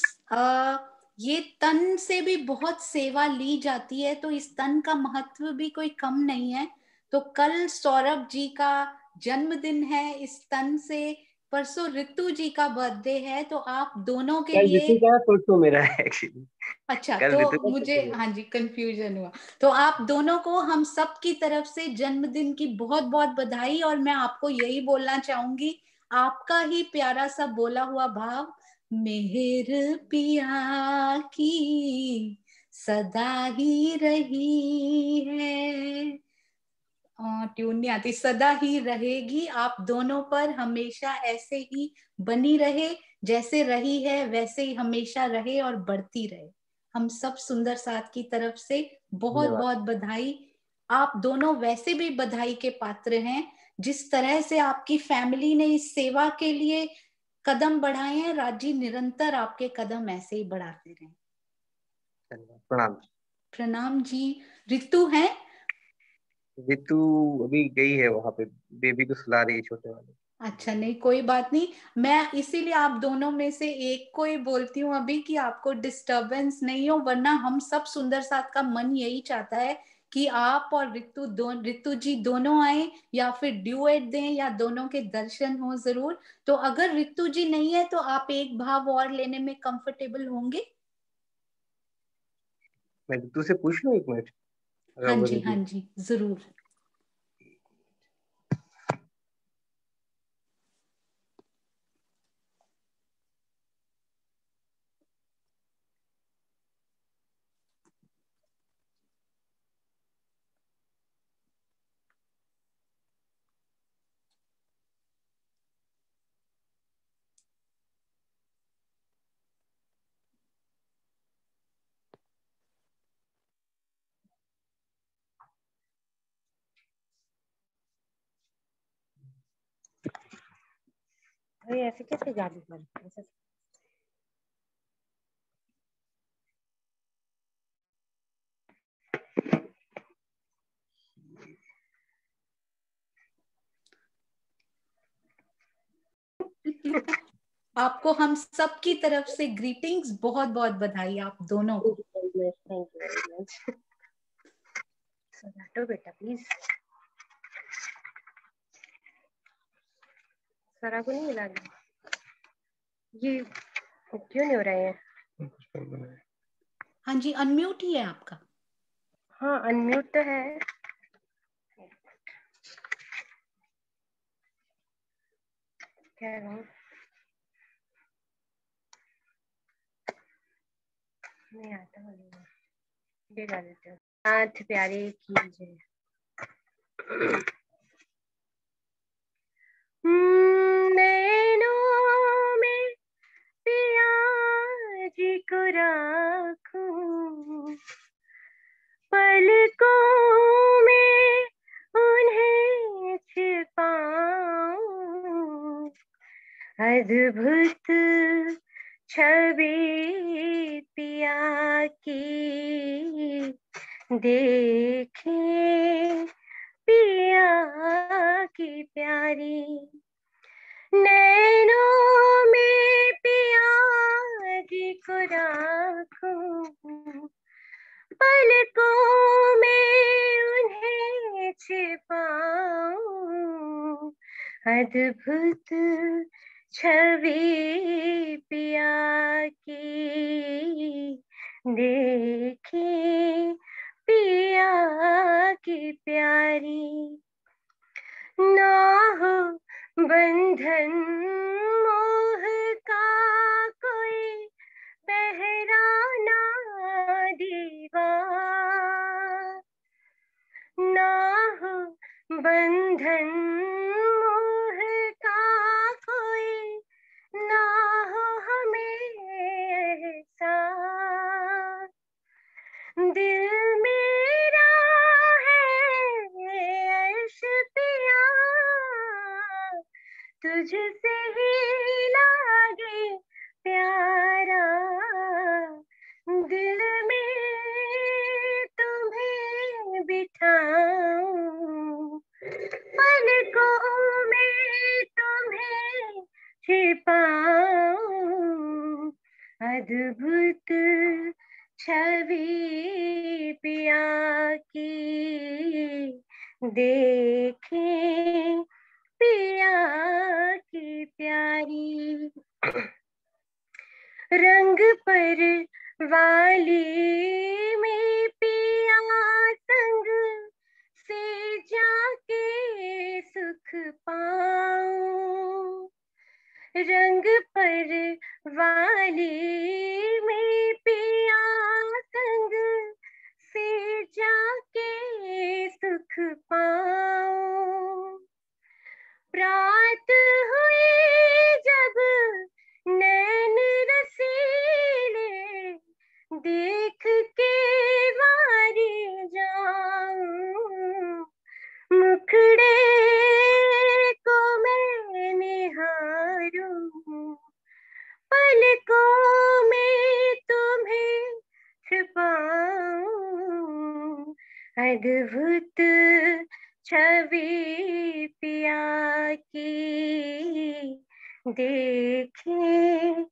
ये तन से भी बहुत सेवा ली जाती है, तो इस तन का महत्व भी कोई कम नहीं है। तो कल सौरभ जी का जन्मदिन है। इस तन से परसों ऋतु जी का बर्थडे है, तो आप दोनों के कल लिए। ऋतु का परसों मेरा है एक्चुअली। अच्छा, कल ऋतु तो का मुझे परसों मेरा। हाँ जी कंफ्यूजन हुआ। तो आप दोनों को हम सब की तरफ से जन्मदिन की बहुत बहुत बधाई। और मैं आपको यही बोलना चाहूंगी, आपका ही प्यारा सा बोला हुआ भाव, मेहर पिया की सदा ही रही है, ट्यून नहीं आती, सदा ही रहेगी आप दोनों पर, हमेशा ऐसे ही बनी रहे, जैसे रही है वैसे ही हमेशा रहे और बढ़ती रहे। हम सब सुंदर साथ की तरफ से बहुत धन्यवाद। बहुत बधाई। आप दोनों वैसे भी बधाई के पात्र हैं। जिस तरह से आपकी फैमिली ने इस सेवा के लिए कदम बढ़ाए हैं, राजी निरंतर आपके कदम ऐसे ही बढ़ाते रहें। प्रणाम। प्रणाम जी। ऋतु है? ऋतु अभी गई है वहां पे, बेबी को सुला रही है, छोटे वाले। अच्छा, नहीं कोई बात नहीं। मैं इसीलिए आप दोनों में से एक को ही बोलती हूँ अभी कि आपको डिस्टरबेंस नहीं हो, वरना हम सब सुंदर साथ का मन यही चाहता है कि आप और ऋतु जी दोनों आए, या फिर ड्यूएट दें, या दोनों के दर्शन हो जरूर। तो अगर ऋतु जी नहीं है तो आप एक भाव और लेने में कंफर्टेबल होंगे? मैं ऋतु से पूछ लूं एक मिनट, अगर हाँ वो जी, रेडी हाँ है। जी, जरूर। अरे ऐसे कैसे जादू कर ऐसे? आपको हम सब की तरफ से ग्रीटिंग्स, बहुत बहुत बधाई आप दोनों को। Thank you very much. सराटो बेटा प्लीज, सरा को नहीं मिला ये क्यों नहीं हो रहे हैं? हाँ जी, अनम्यूट ही है आपका। हाँ अनम्यूट तो है। क्या कहूँ, नहीं आता मुझे, ये गा देते हैं। नाथ प्यारे की जय। नैनों में पिया जी को राखूं, पलकों में उन्हें छिपाऊं, अद्भुत छवि पिया की देखें, पिया की प्यारी, नैनों में पिया जी को राखूं, पलकों में उन्हें छिपाऊं, अद्भुत छवि पिया की देखें, पिया की प्यारी। ना हो बंधन मोह का कोई पहरा ना दीवार, ना हो बंधन मोह का कोई, ना हो हमें एहसास। दिल मेरा है अर्श पिया, तुझसे ही लागे प्यारा। दिल में तुम्हें बिठाऊं, पलकों में तुम्हें छिपाऊं। अद्भुत छवि पिया की देखें पिया की प्यारी। रंग पर वाली में पिया संग से जाके सुख पाऊं। रंग पर वाली में पिया संग से जाके सुख पाऊं। प्रात हुई जब नैन रसीले, देख के वारी जाऊं। मुखड़े को मैं निहारूं, पलकों में तुम्हें छुपाऊं। अद्भुत छवि पिया की देखें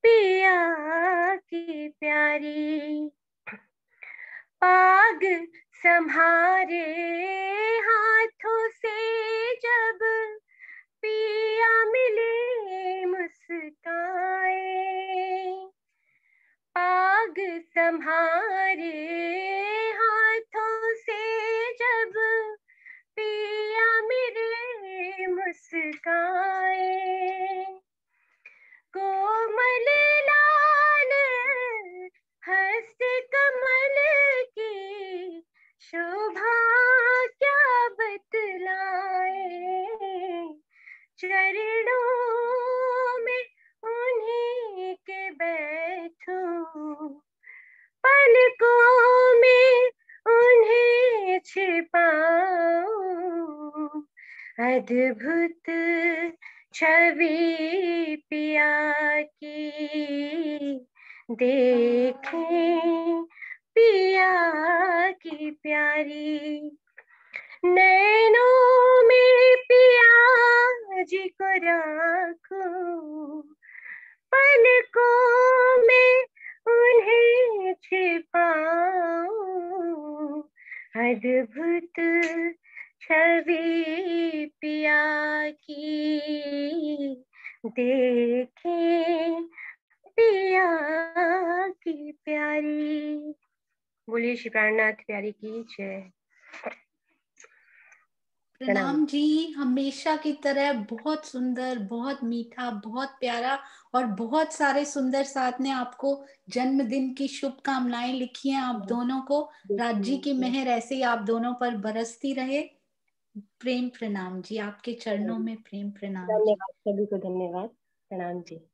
पिया की प्यारी। पाग संहारे हाथों से जब पिया मिले मुस्काए, पाग संहारे हाथों से जब पिया मेरे मुस्काए। कोमल लाल हस्त कमल की शोभा क्या बतलाए। चरणों में उन्हीं के बैठूं, पलकों में उन्हें छिपाऊं। अद्भुत छवि पिया की देखें पिया की प्यारी। नैनों में पिया जी को रखूं, पलकों में उन्हें छिपाऊं। अद्भुत छवि पिया की देखें पिया की प्यारी। बोलिए श्री प्राणनाथ प्यारी की जय। प्रणाम जी। हमेशा की तरह बहुत सुंदर, बहुत मीठा, बहुत प्यारा और बहुत सारे सुंदर साथ ने आपको जन्मदिन की शुभकामनाएं लिखी हैं आप दोनों को। राज जी की मेहर ऐसे ही आप दोनों पर बरसती रहे। प्रेम प्रणाम जी, आपके चरणों में प्रेम प्रणाम। धन्यवाद, सभी को धन्यवाद, प्रणाम जी।